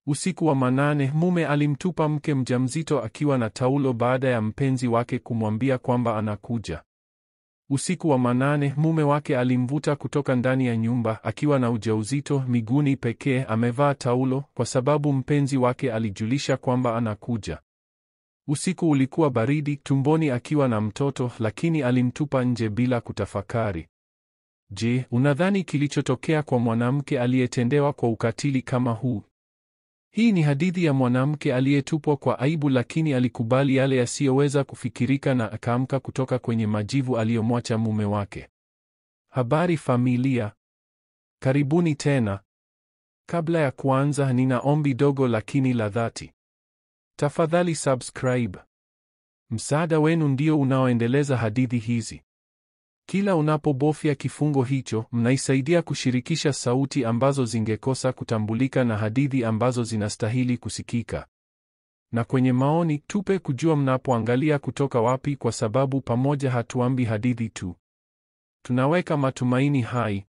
Usiku wa manane, mume alimtupa mke mjamzito akiwa na taulo baada ya mpenzi wake kumwambia kwamba anakuja. Usiku wa manane, mume wake alimvuta kutoka ndani ya nyumba akiwa na ujauzito miguuni pekee, amevaa taulo, kwa sababu mpenzi wake alijulisha kwamba anakuja. Usiku ulikuwa baridi, tumboni akiwa na mtoto, lakini alimtupa nje bila kutafakari. Je, unadhani kilichotokea kwa mwanamke aliyetendewa kwa ukatili kama huu? Hii ni hadithi ya mwanamke aliyetupwa kwa aibu, lakini alikubali yale yasiyoweza kufikirika na akaamka kutoka kwenye majivu aliyomwacha mume wake. Habari familia. Karibuni tena. Kabla ya kuanza, nina ombi dogo lakini la dhati. Tafadhali subscribe. Msaada wenu ndio unaoendeleza hadithi hizi. Kila unapobofya kifungo hicho, mnaisaidia kushirikisha sauti ambazo zingekosa kutambulika na hadithi ambazo zinastahili kusikika. Na kwenye maoni, tupe kujua mnapoangalia kutoka wapi, kwa sababu pamoja hatuambi hadithi tu, tunaweka matumaini hai.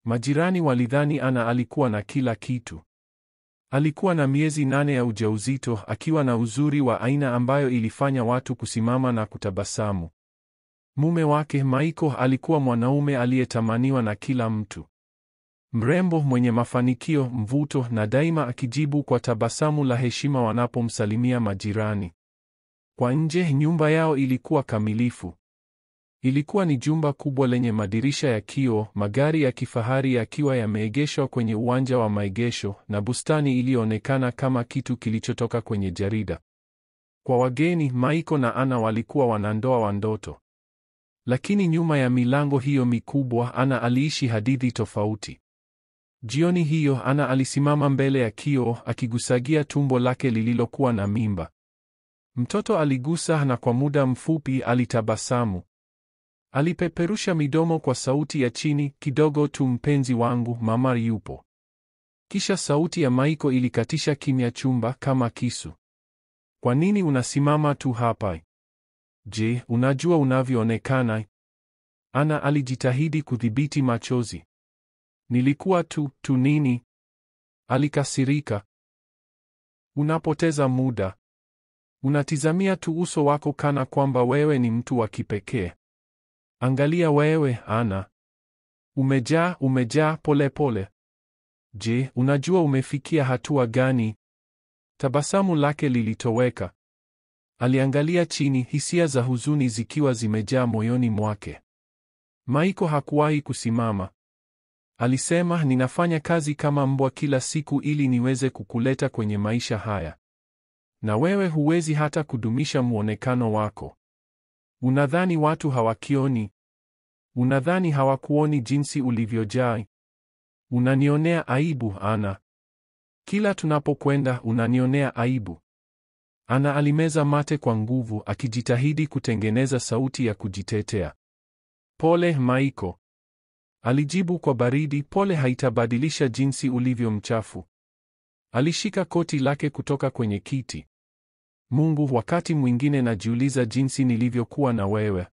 Majirani walidhani Ana alikuwa na kila kitu. Alikuwa na miezi 8 ya ujauzito, akiwa na uzuri wa aina ambayo ilifanya watu kusimama na kutabasamu. Mume wake Michael alikuwa mwanaume aliyetamaniwa na kila mtu. Mrembo, mwenye mafanikio, mvuto, na daima akijibu kwa tabasamu la heshima wanapomsalimia majirani. Kwa nje, nyumba yao ilikuwa kamilifu. Ilikuwa ni jumba kubwa lenye madirisha ya kioo, magari ya kifahari yakiwa yameegeshwa kwenye uwanja wa maegesho, na bustani iliyoonekana kama kitu kilichotoka kwenye jarida. Kwa wageni, Michael na Ana walikuwa wanandoa wa ndoto. Lakini nyuma ya milango hiyo mikubwa, Ana aliishi hadithi tofauti. Jioni hiyo, Ana alisimama mbele ya kioo akigusagia tumbo lake lililokuwa na mimba. Mtoto aligusa na kwa muda mfupi alitabasamu. Alipeperusha midomo kwa sauti ya chini, kidogo tu mpenzi wangu, mama yupo. Kisha sauti ya Michael ilikatisha kimya chumba kama kisu. Kwa nini unasimama tu hapa? Je, unajua unavyoonekana? Ana alijitahidi kudhibiti machozi. Nilikuwa tu nini? Alikasirika. Unapoteza muda. Unatizamia tu uso wako kana kwamba wewe ni mtu wa kipekee. Angalia wewe, Ana. Umejaa pole. Je, unajua umefikia hatua gani? Tabasamu lake lilitoweka. Aliangalia chini, hisia za huzuni zikiwa zimejaa moyoni mwake. Michael hakuwahi kusimama. Alisema, ninafanya kazi kama mbwa kila siku ili niweze kukuleta kwenye maisha haya. Na wewe huwezi hata kudumisha muonekano wako. Unadhani watu hawakioni? Unadhani hawakuoni jinsi ulivyojaa? Unanionea aibu, Ana. Kila tunapokwenda unanionea aibu. Ana alimeza mate kwa nguvu, akijitahidi kutengeneza sauti ya kujitetea. Pole, Michael. Alijibu kwa baridi, pole haitabadilisha jinsi ulivyo mchafu. Alishika koti lake kutoka kwenye kiti. Mungu, wakati mwingine najiuliza jinsi nilivyokuwa na wewe.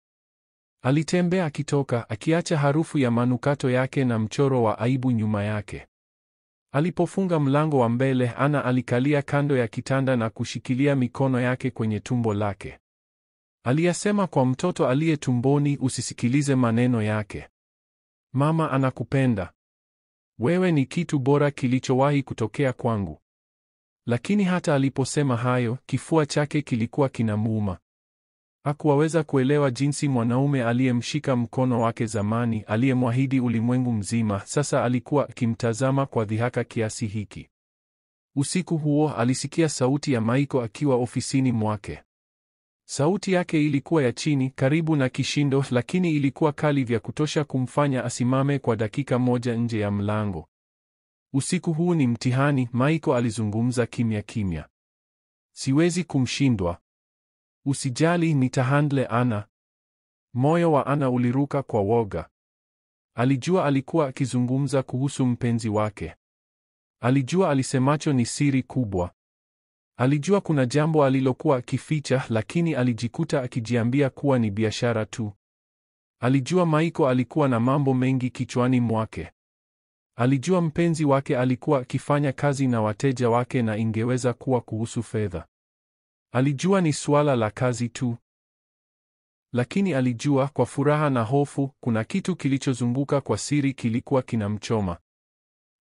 Alitembea akitoka, akiacha harufu ya manukato yake na mchoro wa aibu nyuma yake. Alipofunga mlango wa mbele, Ana alikalia kando ya kitanda na kushikilia mikono yake kwenye tumbo lake. Aliyasema kwa mtoto aliye tumboni, usisikilize maneno yake. Mama anakupenda. Wewe ni kitu bora kilichowahi kutokea kwangu. Lakini hata aliposema hayo, kifua chake kilikuwa kinamuuma. Hakuweza kuelewa jinsi mwanaume aliyemshika mkono wake zamani, aliyemwahidi ulimwengu mzima, sasa alikuwa akimtazama kwa dhihaka kiasi hiki. Usiku huo alisikia sauti ya Michael akiwa ofisini mwake. Sauti yake ilikuwa ya chini, karibu na kishindo, lakini ilikuwa kali vya kutosha kumfanya asimame kwa dakika moja nje ya mlango. Usiku huu ni mtihani, Michael alizungumza kimya. Siwezi kumshindwa. Usijali, nitahandle Ana. Moyo wa Ana uliruka kwa woga. Alijua alikuwa akizungumza kuhusu mpenzi wake. Alijua alisemacho ni siri kubwa. Alijua kuna jambo alilokuwa akificha, lakini alijikuta akijiambia kuwa ni biashara tu. Alijua Michael alikuwa na mambo mengi kichwani mwake. Alijua mpenzi wake alikuwa akifanya kazi na wateja wake na ingeweza kuwa kuhusu fedha. Alijua ni suala la kazi tu. Lakini alijua kwa furaha na hofu, kuna kitu kilichozunguka kwa siri kilikuwa kinamchoma.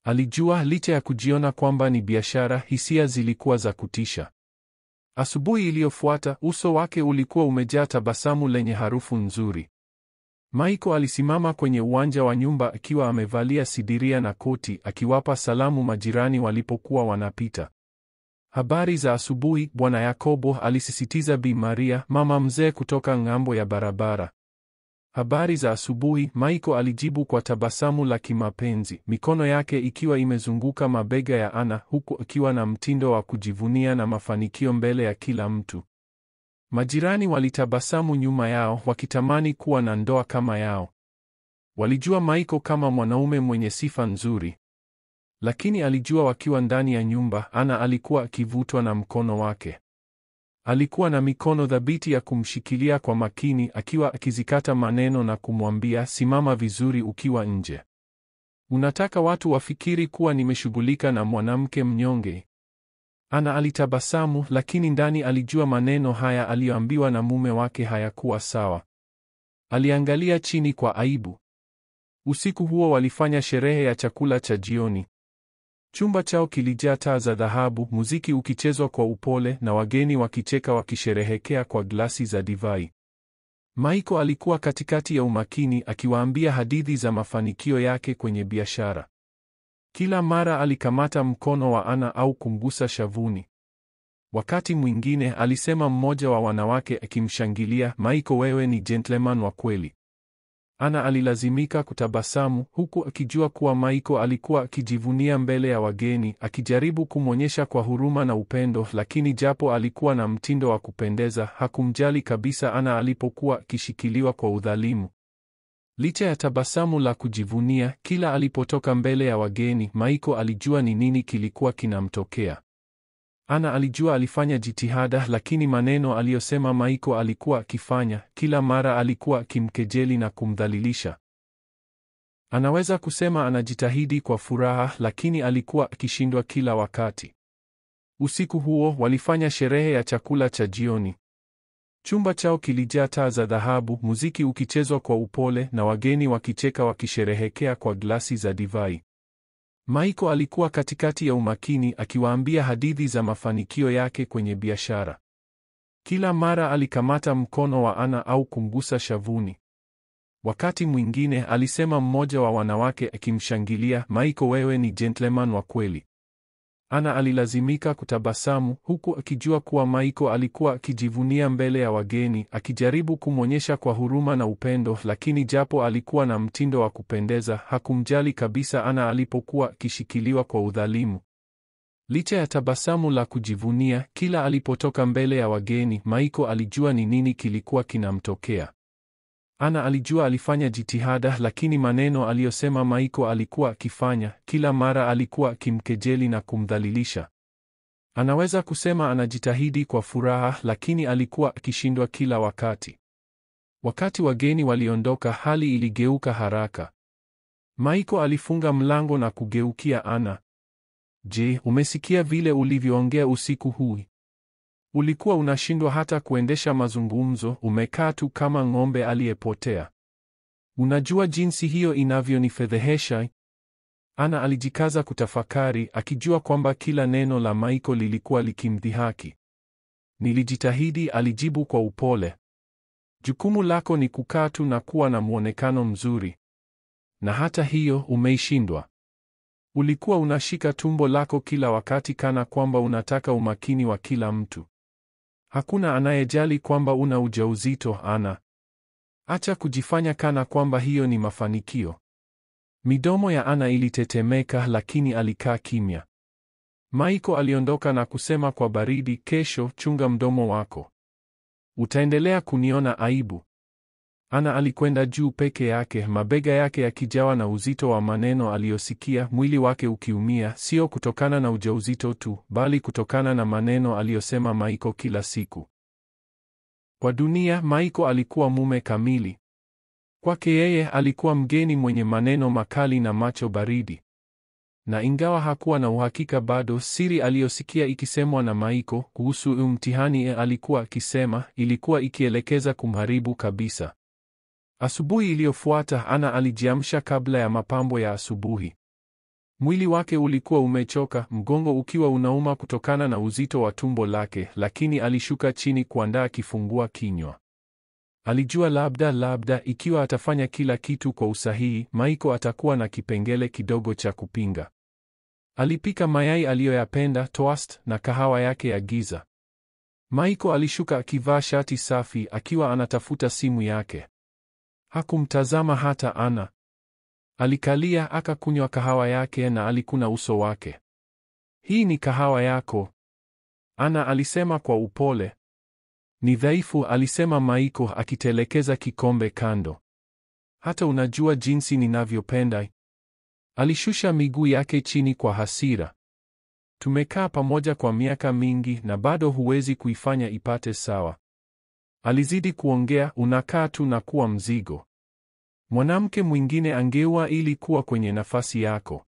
Alijua licha ya kujiona kwamba ni biashara, hisia zilikuwa za kutisha. Asubuhi iliyofuata, uso wake ulikuwa umejaa tabasamu lenye harufu nzuri. Michael alisimama kwenye uwanja wa nyumba akiwa amevalia sidiria na koti, akiwapa salamu majirani walipokuwa wanapita. Habari za asubuhi, Bwana Yakobo, alisisitiza Bi Maria, mama mzee kutoka ng'ambo ya barabara. Habari za asubuhi, Michael alijibu kwa tabasamu la kimapenzi, mikono yake ikiwa imezunguka mabega ya Anna, huku akiwa na mtindo wa kujivunia na mafanikio mbele ya kila mtu. Majirani walitabasamu nyuma yao, wakitamani kuwa na ndoa kama yao. Walijua Michael kama mwanaume mwenye sifa nzuri. Lakini alijua wakiwa ndani ya nyumba, Anna alikuwa akivutwa na mkono wake. Alikuwa na mikono thabiti ya kumshikilia kwa makini, akiwa akizikata maneno na kumwambia, simama vizuri ukiwa nje. Unataka watu wafikiri kuwa nimeshughulika na mwanamke mnyonge? Anna alitabasamu, lakini ndani alijua maneno haya aliyoambiwa na mume wake hayakuwa sawa. Aliangalia chini kwa aibu. Usiku huo walifanya sherehe ya chakula cha jioni. Chumba chao kilijaa taa za dhahabu, muziki ukichezwa kwa upole na wageni wakicheka wakisherehekea kwa glasi za divai. Michael alikuwa katikati ya umakini, akiwaambia hadithi za mafanikio yake kwenye biashara. Kila mara alikamata mkono wa Anna au kumgusa shavuni. Wakati mwingine alisema mmoja wa wanawake akimshangilia, Michael, wewe ni gentleman wa kweli. Anna alilazimika kutabasamu, huku akijua kuwa Michael alikuwa akijivunia mbele ya wageni, akijaribu kumwonyesha kwa huruma na upendo, lakini japo alikuwa na mtindo wa kupendeza, hakumjali kabisa Anna alipokuwa akishikiliwa kwa udhalimu. Licha ya tabasamu la kujivunia, kila alipotoka mbele ya wageni, Michael alijua ni nini kilikuwa kinamtokea. Anna alijua alifanya jitihada, lakini maneno aliyosema Michael alikuwa akifanya, kila mara alikuwa akimkejeli na kumdhalilisha. Anaweza kusema anajitahidi kwa furaha, lakini alikuwa akishindwa kila wakati. Usiku huo walifanya sherehe ya chakula cha jioni. Chumba chao kilijaa taa za dhahabu, muziki ukichezwa kwa upole na wageni wakicheka wakisherehekea kwa glasi za divai. Michael alikuwa katikati ya umakini, akiwaambia hadithi za mafanikio yake kwenye biashara. Kila mara alikamata mkono wa Anna au kumgusa shavuni. Wakati mwingine alisema mmoja wa wanawake akimshangilia, Michael, wewe ni gentleman wa kweli. Anna alilazimika kutabasamu, huku akijua kuwa Michael alikuwa akijivunia mbele ya wageni, akijaribu kumwonyesha kwa huruma na upendo, lakini japo alikuwa na mtindo wa kupendeza, hakumjali kabisa Anna alipokuwa akishikiliwa kwa udhalimu. Licha ya tabasamu la kujivunia, kila alipotoka mbele ya wageni, Michael alijua ni nini kilikuwa kinamtokea. Anna alijua alifanya jitihada, lakini maneno aliyosema Michael alikuwa akifanya, kila mara alikuwa akimkejeli na kumdhalilisha. Anaweza kusema anajitahidi kwa furaha, lakini alikuwa akishindwa kila wakati. Wakati wageni waliondoka, hali iligeuka haraka. Michael alifunga mlango na kugeukia Anna. Je, umesikia vile ulivyoongea usiku huu? Ulikuwa unashindwa hata kuendesha mazungumzo, umekaa tu kama ng'ombe aliyepotea. Unajua jinsi hiyo inavyonifedhehesha? Anna alijikaza kutafakari, akijua kwamba kila neno la Michael lilikuwa likimdhihaki. Nilijitahidi, alijibu kwa upole. Jukumu lako ni kukaa tu na kuwa na muonekano mzuri. Na hata hiyo umeishindwa. Ulikuwa unashika tumbo lako kila wakati kana kwamba unataka umakini wa kila mtu. Hakuna anayejali kwamba una ujauzito, Anna. Acha kujifanya kana kwamba hiyo ni mafanikio. Midomo ya Anna ilitetemeka, lakini alikaa kimya. Michael aliondoka na kusema kwa baridi, kesho chunga mdomo wako. Utaendelea kuniona aibu. Anna alikwenda juu peke yake, mabega yake yakijawa na uzito wa maneno aliyosikia, mwili wake ukiumia, sio kutokana na ujauzito tu, bali kutokana na maneno aliyosema Michael kila siku. Kwa dunia, Michael alikuwa mume kamili. Kwake yeye alikuwa mgeni mwenye maneno makali na macho baridi. Na ingawa hakuwa na uhakika bado, siri aliyosikia ikisemwa na Maiko kuhusu mtihani alikuwa akisema ilikuwa ikielekeza kumharibu kabisa. Asubuhi iliyofuata Ana alijiamsha kabla ya mapambo ya asubuhi. Mwili wake ulikuwa umechoka, mgongo ukiwa unauma kutokana na uzito wa tumbo lake, lakini alishuka chini kuandaa kifungua kinywa. Alijua labda ikiwa atafanya kila kitu kwa usahihi, Maiko atakuwa na kipengele kidogo cha kupinga. Alipika mayai aliyoyapenda, toast na kahawa yake ya giza. Maiko alishuka akivaa shati safi, akiwa anatafuta simu yake. Hakumtazama hata Ana. Alikalia akakunywa kahawa yake na alikuna uso wake. "Hii ni kahawa yako?" Ana alisema kwa upole. "Ni dhaifu," alisema Maiko akitelekeza kikombe kando. "Hata unajua jinsi ninavyopenda." Alishusha miguu yake chini kwa hasira. "Tumekaa pamoja kwa miaka mingi na bado huwezi kuifanya ipate sawa." Alizidi kuongea, "Unakaa tu na kuwa mzigo. Mwanamke mwingine angeua ili kuwa kwenye nafasi yako.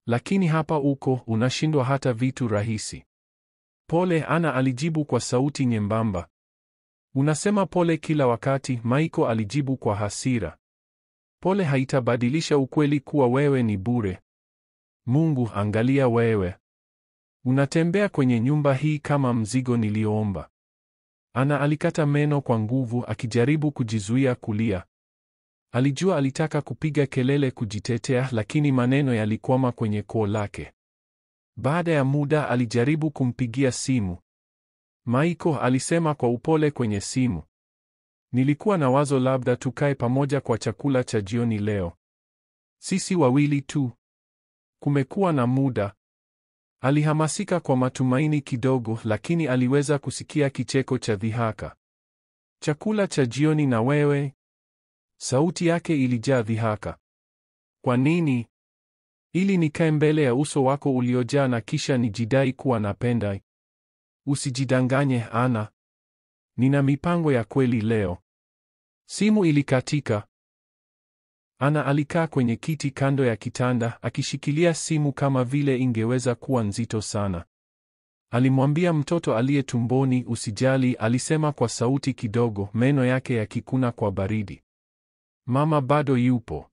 Lakini hapa uko, unashindwa hata vitu rahisi." "Pole," Ana alijibu kwa sauti nyembamba. "Unasema pole kila wakati," Maiko alijibu kwa hasira. "Pole haitabadilisha ukweli kuwa wewe ni bure. Mungu, angalia wewe. Unatembea kwenye nyumba hii kama mzigo nilioomba." Ana alikata meno kwa nguvu akijaribu kujizuia kulia. Alijua alitaka kupiga kelele kujitetea, lakini maneno yalikwama kwenye koo lake. Baada ya muda alijaribu kumpigia simu. "Maiko," alisema kwa upole kwenye simu. "Nilikuwa na wazo labda tukae pamoja kwa chakula cha jioni leo. Sisi wawili tu. Kumekuwa na muda." Alihamasika kwa matumaini kidogo, lakini aliweza kusikia kicheko cha dhihaka. "Chakula cha jioni na wewe?" Sauti yake ilijaa dhihaka. "Kwa nini?" "Ili nikae mbele ya uso wako uliojaa na kisha nijidai kuwa napenda." "Usijidanganye, Ana. Nina mipango ya kweli leo." Simu ilikatika. Ana alikaa kwenye kiti kando ya kitanda, akishikilia simu kama vile ingeweza kuwa nzito sana. Alimwambia mtoto aliye tumboni, "Usijali," alisema kwa sauti kidogo, meno yake yakikuna kwa baridi. "Mama bado yupo.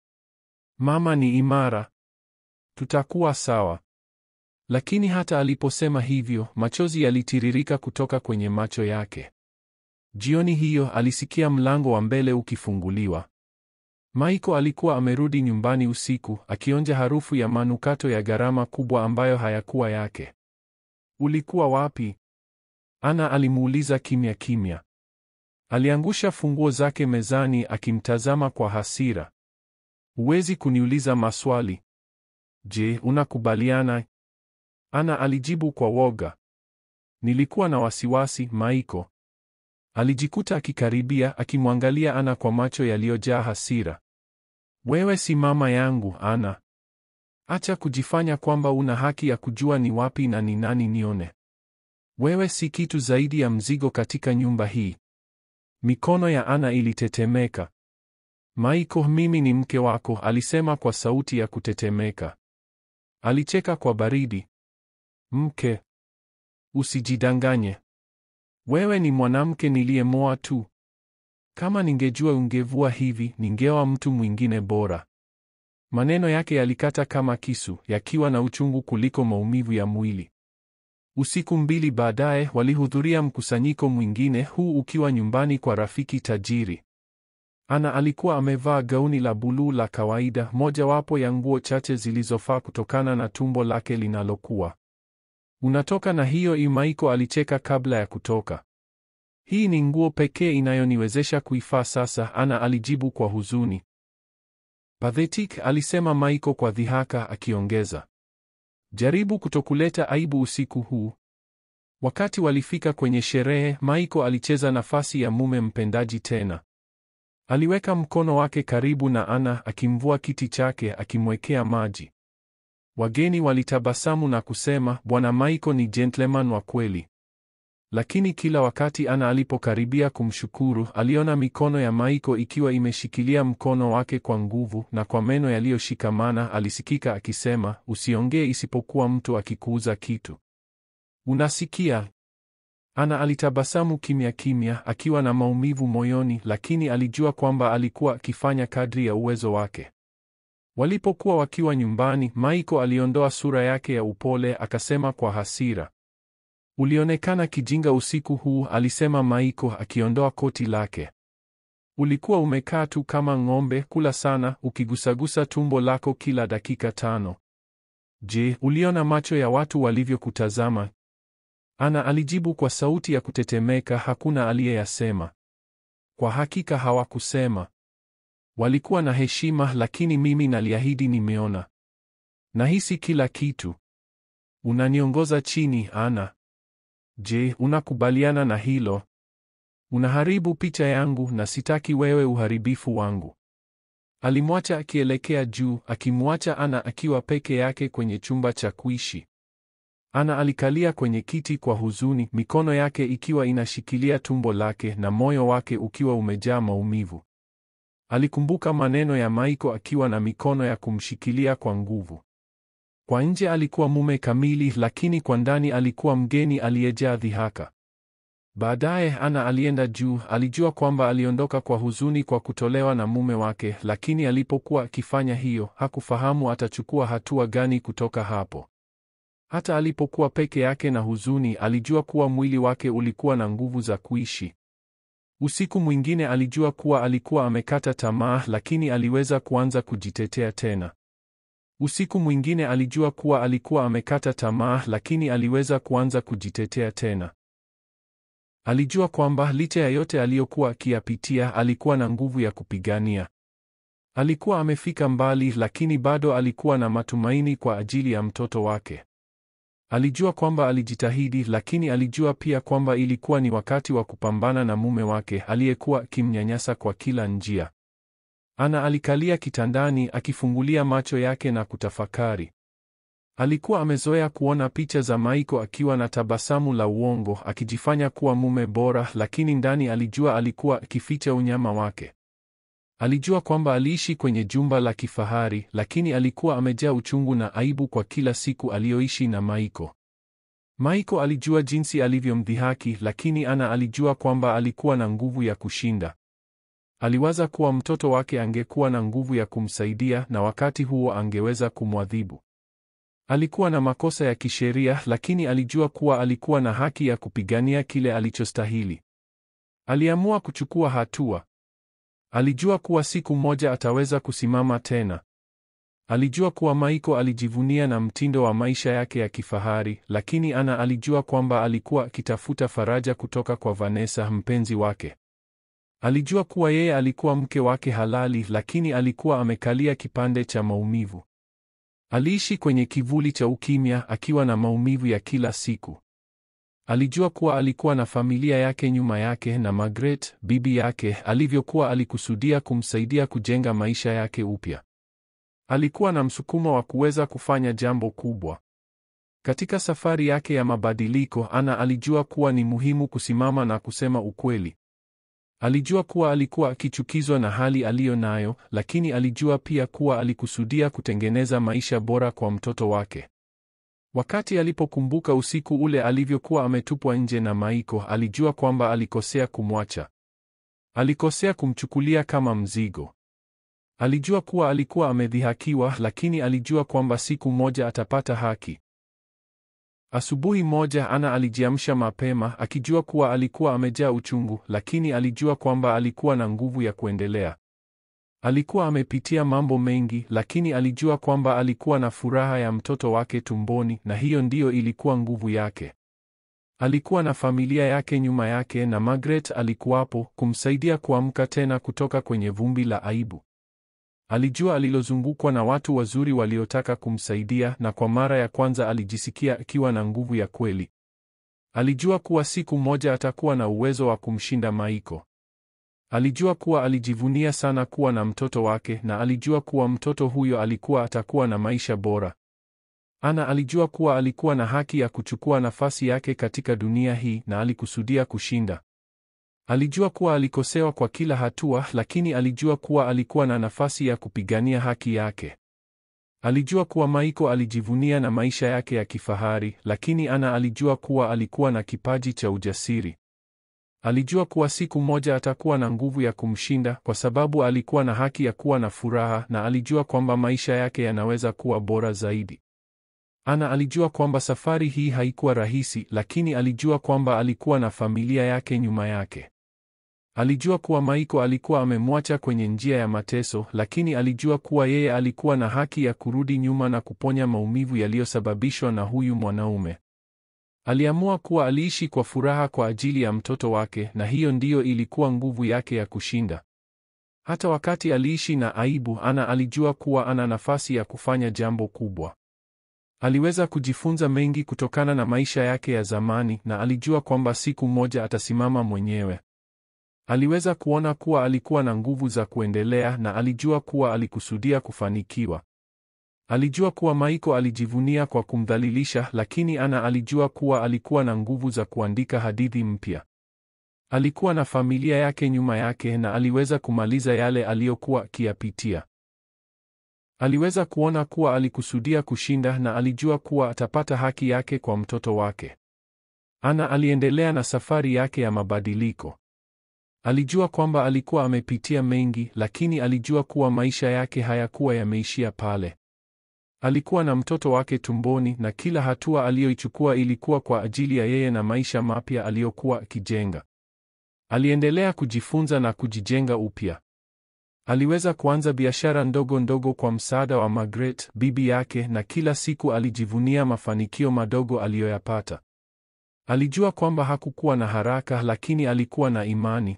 Mama ni imara. Tutakuwa sawa." Lakini hata aliposema hivyo, machozi yalitiririka kutoka kwenye macho yake. Jioni hiyo alisikia mlango wa mbele ukifunguliwa. Maiko alikuwa amerudi nyumbani usiku, akionja harufu ya manukato ya gharama kubwa ambayo hayakuwa yake. "Ulikuwa wapi?" Ana alimuuliza kimya kimya. Aliangusha funguo zake mezani akimtazama kwa hasira. "Huwezi kuniuliza maswali. Je, unakubaliana?" Ana alijibu kwa woga. "Nilikuwa na wasiwasi, Maiko." Alijikuta akikaribia, akimwangalia Ana kwa macho yaliyojaa hasira. "Wewe si mama yangu, Ana. Acha kujifanya kwamba una haki ya kujua ni wapi na ni nani nione. Wewe si kitu zaidi ya mzigo katika nyumba hii." Mikono ya Ana ilitetemeka. "Maiko, mimi ni mke wako," alisema kwa sauti ya kutetemeka. Alicheka kwa baridi. "Mke? Usijidanganye. Wewe ni mwanamke niliyemoa tu. Kama ningejua ungevua hivi, ningeoa mtu mwingine bora." Maneno yake yalikata kama kisu, yakiwa na uchungu kuliko maumivu ya mwili. Usiku mbili baadaye walihudhuria mkusanyiko mwingine, huu ukiwa nyumbani kwa rafiki tajiri. Ana alikuwa amevaa gauni la buluu la kawaida, mojawapo ya nguo chache zilizofaa kutokana na tumbo lake linalokuwa. "Unatoka na hiyo?" Maiko alicheka kabla ya kutoka. "Hii ni nguo pekee inayoniwezesha kuifaa sasa," Ana alijibu kwa huzuni. "Pathetic," alisema Maiko kwa dhihaka, akiongeza, "Jaribu kutokuleta aibu usiku huu." Wakati walifika kwenye sherehe, Maiko alicheza nafasi ya mume mpendaji tena. Aliweka mkono wake karibu na Ana, akimvua kiti chake, akimwekea maji. Wageni walitabasamu na kusema, "Bwana Maiko ni gentleman wa kweli." Lakini kila wakati Ana alipokaribia kumshukuru, aliona mikono ya Michael ikiwa imeshikilia mkono wake kwa nguvu, na kwa meno yaliyoshikamana alisikika akisema, usiongee isipokuwa mtu akikuuza kitu. Unasikia? Ana alitabasamu kimya kimya, akiwa na maumivu moyoni, lakini alijua kwamba alikuwa akifanya kadri ya uwezo wake. Walipokuwa wakiwa nyumbani, Michael aliondoa sura yake ya upole, akasema kwa hasira, ulionekana kijinga usiku huu, alisema Michael akiondoa koti lake. Ulikuwa umekaa tu kama ng'ombe, kula sana, ukigusagusa tumbo lako kila dakika 5. Je, uliona macho ya watu walivyokutazama? Ana alijibu kwa sauti ya kutetemeka, hakuna aliyeyasema. Kwa hakika hawakusema. Walikuwa na heshima, lakini mimi naliahidi nimeona. Nahisi kila kitu. Unaniongoza chini, Ana. Je, unakubaliana na hilo? Unaharibu picha yangu na sitaki wewe uharibifu wangu. Alimwacha akielekea juu, akimwacha Ana akiwa peke yake kwenye chumba cha kuishi. Ana alikalia kwenye kiti kwa huzuni, mikono yake ikiwa inashikilia tumbo lake na moyo wake ukiwa umejaa maumivu. Alikumbuka maneno ya Michael akiwa na mikono ya kumshikilia kwa nguvu. Kwa nje alikuwa mume kamili, lakini kwa ndani alikuwa mgeni aliyejaa dhihaka. Baadaye Ana alienda juu, alijua kwamba aliondoka kwa huzuni kwa kutolewa na mume wake, lakini alipokuwa akifanya hiyo, hakufahamu atachukua hatua gani kutoka hapo. Hata alipokuwa peke yake na huzuni, alijua kuwa mwili wake ulikuwa na nguvu za kuishi. Usiku mwingine alijua kuwa alikuwa amekata tamaa, lakini aliweza kuanza kujitetea tena. Usiku mwingine alijua kuwa alikuwa amekata tamaa, lakini aliweza kuanza kujitetea tena. Alijua kwamba licha ya yote aliyokuwa akiyapitia, alikuwa na nguvu ya kupigania. Alikuwa amefika mbali, lakini bado alikuwa na matumaini kwa ajili ya mtoto wake. Alijua kwamba alijitahidi, lakini alijua pia kwamba ilikuwa ni wakati wa kupambana na mume wake aliyekuwa akimnyanyasa kwa kila njia. Ana alikalia kitandani akifungulia macho yake na kutafakari. Alikuwa amezoea kuona picha za Michael akiwa na tabasamu la uongo, akijifanya kuwa mume bora, lakini ndani alijua alikuwa akificha unyama wake. Alijua kwamba aliishi kwenye jumba la kifahari, lakini alikuwa amejaa uchungu na aibu kwa kila siku aliyoishi na Michael. Michael alijua jinsi alivyomdhihaki, lakini Ana alijua kwamba alikuwa na nguvu ya kushinda. Aliwaza kuwa mtoto wake angekuwa na nguvu ya kumsaidia, na wakati huo angeweza kumwadhibu. Alikuwa na makosa ya kisheria, lakini alijua kuwa alikuwa na haki ya kupigania kile alichostahili. Aliamua kuchukua hatua. Alijua kuwa siku moja ataweza kusimama tena. Alijua kuwa Michael alijivunia na mtindo wa maisha yake ya kifahari, lakini Ana alijua kwamba alikuwa akitafuta faraja kutoka kwa Vanessa, mpenzi wake. Alijua kuwa yeye alikuwa mke wake halali, lakini alikuwa amekalia kipande cha maumivu. Aliishi kwenye kivuli cha ukimya, akiwa na maumivu ya kila siku. Alijua kuwa alikuwa na familia yake nyuma yake, na Margaret, bibi yake, alivyokuwa alikusudia kumsaidia kujenga maisha yake upya. Alikuwa na msukumo wa kuweza kufanya jambo kubwa. Katika safari yake ya mabadiliko, Ana alijua kuwa ni muhimu kusimama na kusema ukweli. Alijua kuwa alikuwa akichukizwa na hali aliyo nayo, lakini alijua pia kuwa alikusudia kutengeneza maisha bora kwa mtoto wake. Wakati alipokumbuka usiku ule alivyokuwa ametupwa nje na Michael, alijua kwamba alikosea kumwacha. Alikosea kumchukulia kama mzigo. Alijua kuwa alikuwa amedhihakiwa, lakini alijua kwamba siku moja atapata haki. Asubuhi moja Ana alijiamsha mapema, akijua kuwa alikuwa amejaa uchungu, lakini alijua kwamba alikuwa na nguvu ya kuendelea. Alikuwa amepitia mambo mengi, lakini alijua kwamba alikuwa na furaha ya mtoto wake tumboni, na hiyo ndiyo ilikuwa nguvu yake. Alikuwa na familia yake nyuma yake, na Margaret alikuwapo kumsaidia kuamka tena kutoka kwenye vumbi la aibu. Alijua alilozungukwa na watu wazuri waliotaka kumsaidia, na kwa mara ya kwanza alijisikia akiwa na nguvu ya kweli. Alijua kuwa siku moja atakuwa na uwezo wa kumshinda Michael. Alijua kuwa alijivunia sana kuwa na mtoto wake, na alijua kuwa mtoto huyo alikuwa atakuwa na maisha bora. Ana alijua kuwa alikuwa na haki ya kuchukua nafasi yake katika dunia hii na alikusudia kushinda. Alijua kuwa alikosewa kwa kila hatua, lakini alijua kuwa alikuwa na nafasi ya kupigania haki yake. Alijua kuwa Michael alijivunia na maisha yake ya kifahari, lakini Ana alijua kuwa alikuwa na kipaji cha ujasiri. Alijua kuwa siku moja atakuwa na nguvu ya kumshinda kwa sababu alikuwa na haki ya kuwa na furaha, na alijua kwamba maisha yake yanaweza kuwa bora zaidi. Ana alijua kwamba safari hii haikuwa rahisi, lakini alijua kwamba alikuwa na familia yake nyuma yake. Alijua kuwa Michael alikuwa amemwacha kwenye njia ya mateso, lakini alijua kuwa yeye alikuwa na haki ya kurudi nyuma na kuponya maumivu yaliyosababishwa na huyu mwanaume. Aliamua kuwa aliishi kwa furaha kwa ajili ya mtoto wake, na hiyo ndiyo ilikuwa nguvu yake ya kushinda. Hata wakati aliishi na aibu, Ana alijua kuwa ana nafasi ya kufanya jambo kubwa. Aliweza kujifunza mengi kutokana na maisha yake ya zamani, na alijua kwamba siku moja atasimama mwenyewe. Aliweza kuona kuwa alikuwa na nguvu za kuendelea, na alijua kuwa alikusudia kufanikiwa. Alijua kuwa Michael alijivunia kwa kumdhalilisha, lakini Ana alijua kuwa alikuwa na nguvu za kuandika hadithi mpya. Alikuwa na familia yake nyuma yake, na aliweza kumaliza yale aliyokuwa akiyapitia. Aliweza kuona kuwa alikusudia kushinda, na alijua kuwa atapata haki yake kwa mtoto wake. Ana aliendelea na safari yake ya mabadiliko. Alijua kwamba alikuwa amepitia mengi, lakini alijua kuwa maisha yake hayakuwa yameishia pale. Alikuwa na mtoto wake tumboni, na kila hatua aliyoichukua ilikuwa kwa ajili ya yeye na maisha mapya aliyokuwa akijenga. Aliendelea kujifunza na kujijenga upya. Aliweza kuanza biashara ndogo ndogo kwa msaada wa Margaret, bibi yake, na kila siku alijivunia mafanikio madogo aliyoyapata. Alijua kwamba hakukuwa na haraka, lakini alikuwa na imani.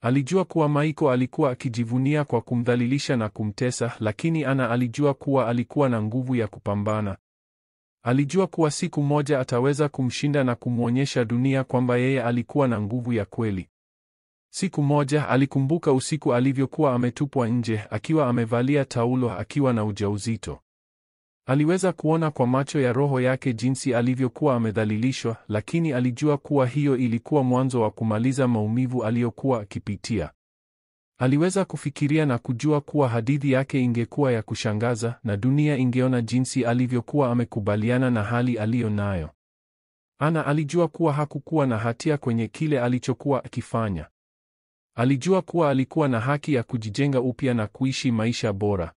Alijua kuwa Michael alikuwa akijivunia kwa kumdhalilisha na kumtesa, lakini Ana alijua kuwa alikuwa na nguvu ya kupambana. Alijua kuwa siku moja ataweza kumshinda na kumwonyesha dunia kwamba yeye alikuwa na nguvu ya kweli. Siku moja alikumbuka usiku alivyokuwa ametupwa nje, akiwa amevalia taulo, akiwa na ujauzito. Aliweza kuona kwa macho ya roho yake jinsi alivyokuwa amedhalilishwa, lakini alijua kuwa hiyo ilikuwa mwanzo wa kumaliza maumivu aliyokuwa akipitia. Aliweza kufikiria na kujua kuwa hadithi yake ingekuwa ya kushangaza, na dunia ingeona jinsi alivyokuwa amekubaliana na hali aliyo nayo. Ana alijua kuwa hakukuwa na hatia kwenye kile alichokuwa akifanya. Alijua kuwa alikuwa na haki ya kujijenga upya na kuishi maisha bora.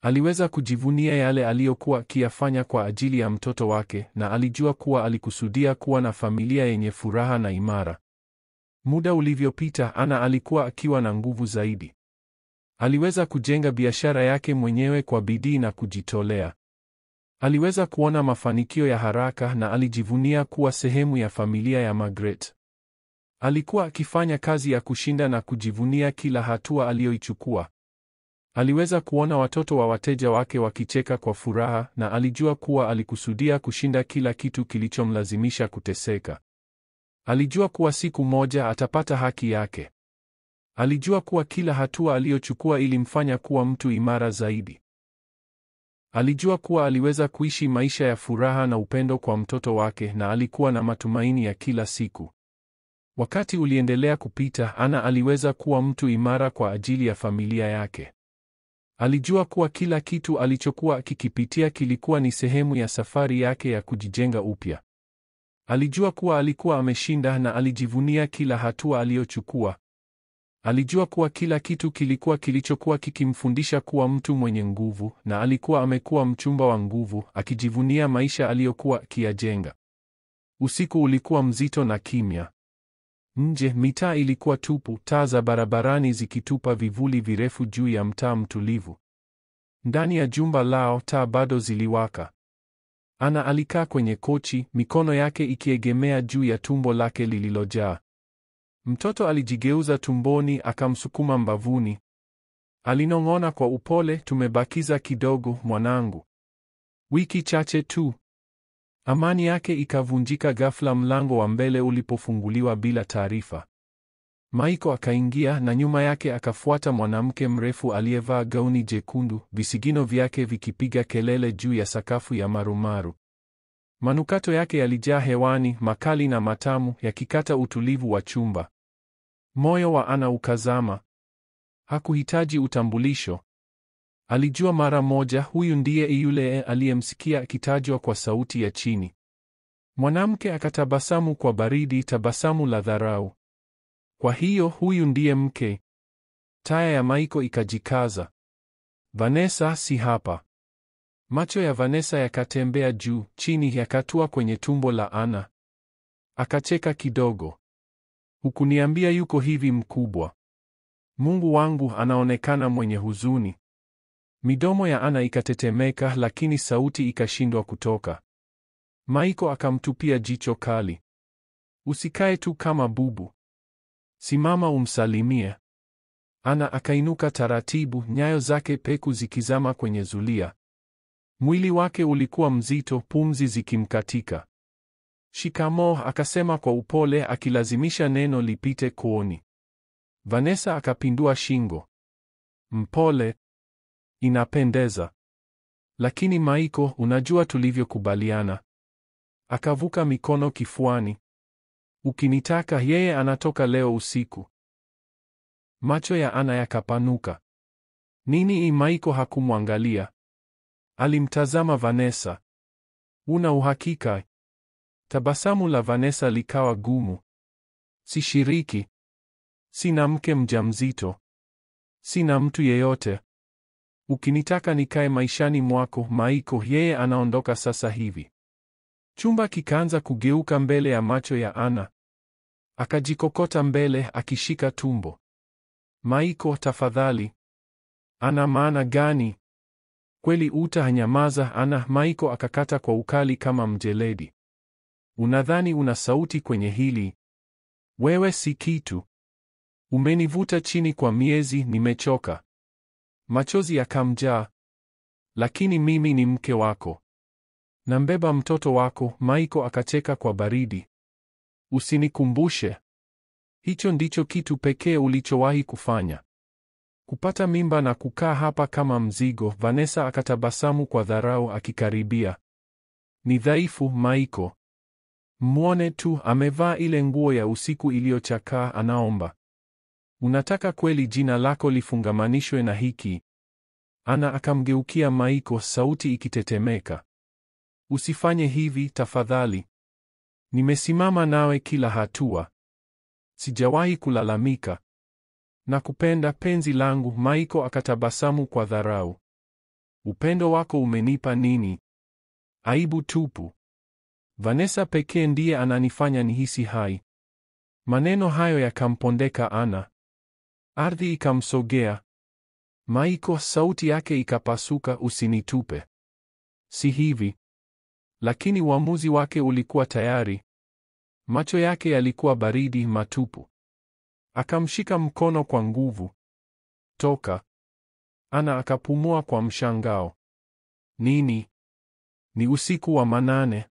Aliweza kujivunia yale aliyokuwa akiyafanya kwa ajili ya mtoto wake, na alijua kuwa alikusudia kuwa na familia yenye furaha na imara. Muda ulivyopita, Ana alikuwa akiwa na nguvu zaidi. Aliweza kujenga biashara yake mwenyewe kwa bidii na kujitolea. Aliweza kuona mafanikio ya haraka, na alijivunia kuwa sehemu ya familia ya Margaret. Alikuwa akifanya kazi ya kushinda na kujivunia kila hatua aliyoichukua. Aliweza kuona watoto wa wateja wake wakicheka kwa furaha, na alijua kuwa alikusudia kushinda kila kitu kilichomlazimisha kuteseka. Alijua kuwa siku moja atapata haki yake. Alijua kuwa kila hatua aliyochukua ilimfanya kuwa mtu imara zaidi. Alijua kuwa aliweza kuishi maisha ya furaha na upendo kwa mtoto wake, na alikuwa na matumaini ya kila siku. Wakati uliendelea kupita, Ana aliweza kuwa mtu imara kwa ajili ya familia yake. Alijua kuwa kila kitu alichokuwa akikipitia kilikuwa ni sehemu ya safari yake ya kujijenga upya. Alijua kuwa alikuwa ameshinda, na alijivunia kila hatua aliyochukua. Alijua kuwa kila kitu kilikuwa kilichokuwa kikimfundisha kuwa mtu mwenye nguvu, na alikuwa amekuwa mchumba wa nguvu, akijivunia maisha aliyokuwa akiyajenga. Usiku ulikuwa mzito na kimya. Nje, mitaa ilikuwa tupu, taa za barabarani zikitupa vivuli virefu juu ya mtaa mtulivu. Ndani ya jumba lao, taa bado ziliwaka. Ana alikaa kwenye kochi, mikono yake ikiegemea juu ya tumbo lake lililojaa. Mtoto alijigeuza tumboni, akamsukuma mbavuni. Alinong'ona kwa upole, tumebakiza kidogo, mwanangu. Wiki chache tu. Amani yake ikavunjika ghafla mlango wa mbele ulipofunguliwa bila taarifa. Maiko akaingia na nyuma yake akafuata mwanamke mrefu aliyevaa gauni jekundu, visigino vyake vikipiga kelele juu ya sakafu ya marumaru. Manukato yake yalijaa hewani, makali na matamu, yakikata utulivu wa chumba. Moyo wa Ana ukazama. Hakuhitaji utambulisho. Alijua mara moja huyu ndiye yule aliyemsikia akitajwa kwa sauti ya chini. Mwanamke akatabasamu kwa baridi, tabasamu la dharau. Kwa hiyo huyu ndiye mke? Taya ya Maiko ikajikaza. Vanessa si hapa. Macho ya Vanessa yakatembea juu, chini, yakatua kwenye tumbo la Ana. Akacheka kidogo. Hukuniambia yuko hivi mkubwa? Mungu wangu, anaonekana mwenye huzuni. Midomo ya Ana ikatetemeka, lakini sauti ikashindwa kutoka. Maiko akamtupia jicho kali. Usikae tu kama bubu. Simama umsalimie. Ana akainuka taratibu, nyayo zake peku zikizama kwenye zulia. Mwili wake ulikuwa mzito, pumzi zikimkatika. Shikamoo, akasema kwa upole, akilazimisha neno lipite kooni. Vanessa akapindua shingo. Mpole. Inapendeza. Lakini Maiko, unajua tulivyokubaliana. Akavuka mikono kifuani. Ukinitaka, yeye anatoka leo usiku. Macho ya Ana yakapanuka. Nini? Maiko hakumwangalia. Alimtazama Vanessa. Una uhakika? Tabasamu la Vanessa likawa gumu. Sishiriki. Sina mke mjamzito. Sina mtu yeyote. Ukinitaka nikae maishani mwako, Maiko, yeye anaondoka sasa hivi. Chumba kikaanza kugeuka mbele ya macho ya Ana. Akajikokota mbele akishika tumbo. Maiko, tafadhali. Ana maana gani? Kweli utanyamaza, Ana? Maiko akakata kwa ukali kama mjeledi. Unadhani una sauti kwenye hili? Wewe si kitu. Umenivuta chini kwa miezi, nimechoka. Machozi yakamjaa. Lakini mimi ni mke wako. Nambeba mtoto wako. Maiko akacheka kwa baridi. Usinikumbushe. Hicho ndicho kitu pekee ulichowahi kufanya. Kupata mimba na kukaa hapa kama mzigo. Vanessa akatabasamu kwa dharau akikaribia. Ni dhaifu, Maiko. Muone tu, amevaa ile nguo ya usiku iliyochakaa, anaomba. Unataka kweli jina lako lifungamanishwe na hiki? Ana akamgeukia Maiko, sauti ikitetemeka. Usifanye hivi tafadhali. Nimesimama nawe kila hatua. Sijawahi kulalamika. Nakupenda penzi langu. Maiko akatabasamu kwa dharau. Upendo wako umenipa nini? Aibu tupu. Vanessa pekee ndiye ananifanya nihisi hai. Maneno hayo yakampondeka Ana. Ardhi ikamsogea. Maiko, sauti yake ikapasuka, usinitupe. Si hivi. Lakini uamuzi wake ulikuwa tayari. Macho yake yalikuwa baridi, matupu. Akamshika mkono kwa nguvu. Toka. Ana akapumua kwa mshangao. Nini? Ni usiku wa manane.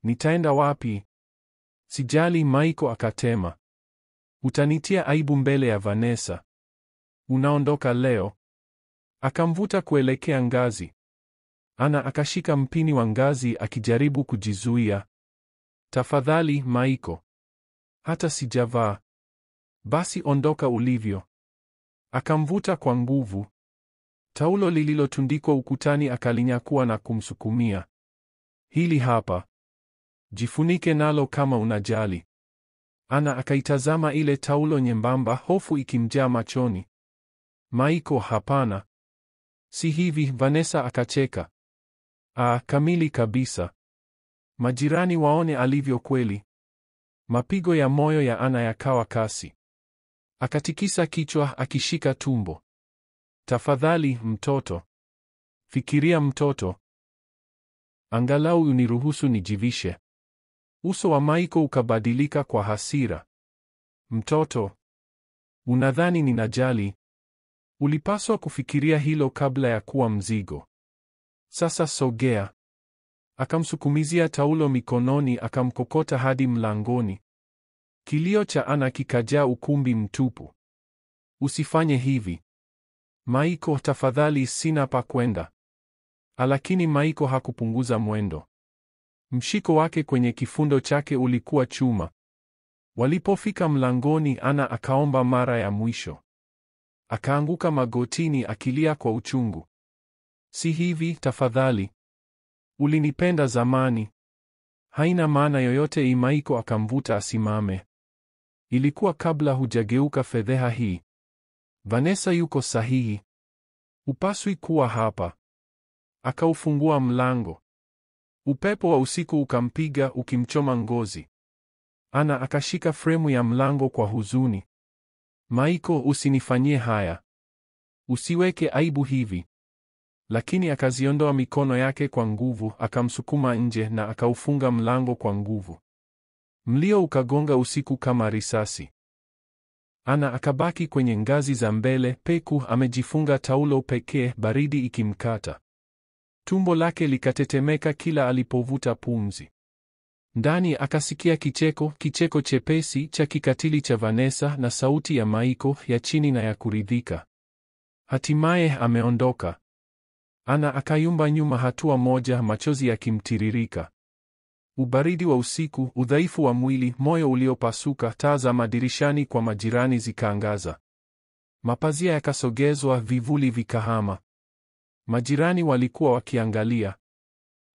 Nitaenda wapi? Sijali, Maiko akatema. Utanitia aibu mbele ya Vanessa. Unaondoka leo. Akamvuta kuelekea ngazi. Ana akashika mpini wa ngazi akijaribu kujizuia. Tafadhali, Maiko. Hata sijavaa. Basi ondoka ulivyo. Akamvuta kwa nguvu. Taulo lililotundikwa ukutani akalinyakua na kumsukumia. Hili hapa. Jifunike nalo kama unajali. Ana akaitazama ile taulo nyembamba, hofu ikimjaa machoni. Maiko, hapana. Si hivi. Vanessa akacheka. Kamili kabisa. Majirani waone alivyo kweli. Mapigo ya moyo ya Ana yakawa kasi. Akatikisa kichwa akishika tumbo. Tafadhali, mtoto. Fikiria mtoto. Angalau uniruhusu nijivishe. Uso wa Maiko ukabadilika kwa hasira. Mtoto? Unadhani ninajali? Ulipaswa kufikiria hilo kabla ya kuwa mzigo. Sasa sogea. Akamsukumizia taulo mikononi, akamkokota hadi mlangoni. Kilio cha Ana kikajaa ukumbi mtupu. Usifanye hivi Maiko, tafadhali, sina pa kwenda. Lakini Maiko hakupunguza mwendo. Mshiko wake kwenye kifundo chake ulikuwa chuma. Walipofika mlangoni, Ana akaomba mara ya mwisho. Akaanguka magotini akilia kwa uchungu. Si hivi, tafadhali. Ulinipenda zamani. Haina maana yoyote. Maiko akamvuta asimame. Ilikuwa kabla hujageuka fedheha hii. Vanessa yuko sahihi. Upaswi kuwa hapa. Akaufungua mlango. Upepo wa usiku ukampiga ukimchoma ngozi. Ana akashika fremu ya mlango kwa huzuni. Maiko, usinifanyie haya. Usiweke aibu hivi. Lakini akaziondoa mikono yake kwa nguvu, akamsukuma nje na akaufunga mlango kwa nguvu. Mlio ukagonga usiku kama risasi. Ana akabaki kwenye ngazi za mbele, peku amejifunga taulo pekee, baridi ikimkata. Tumbo lake likatetemeka kila alipovuta pumzi. Ndani akasikia kicheko chepesi cha kikatili cha Vanessa na sauti ya Maiko ya chini na ya kuridhika. Hatimaye ameondoka. Ana akayumba nyuma hatua moja, machozi yakimtiririka. Ubaridi wa usiku, udhaifu wa mwili, moyo uliopasuka, taa za madirishani kwa majirani zikaangaza. Mapazia yakasogezwa, vivuli vikahama. Majirani walikuwa wakiangalia.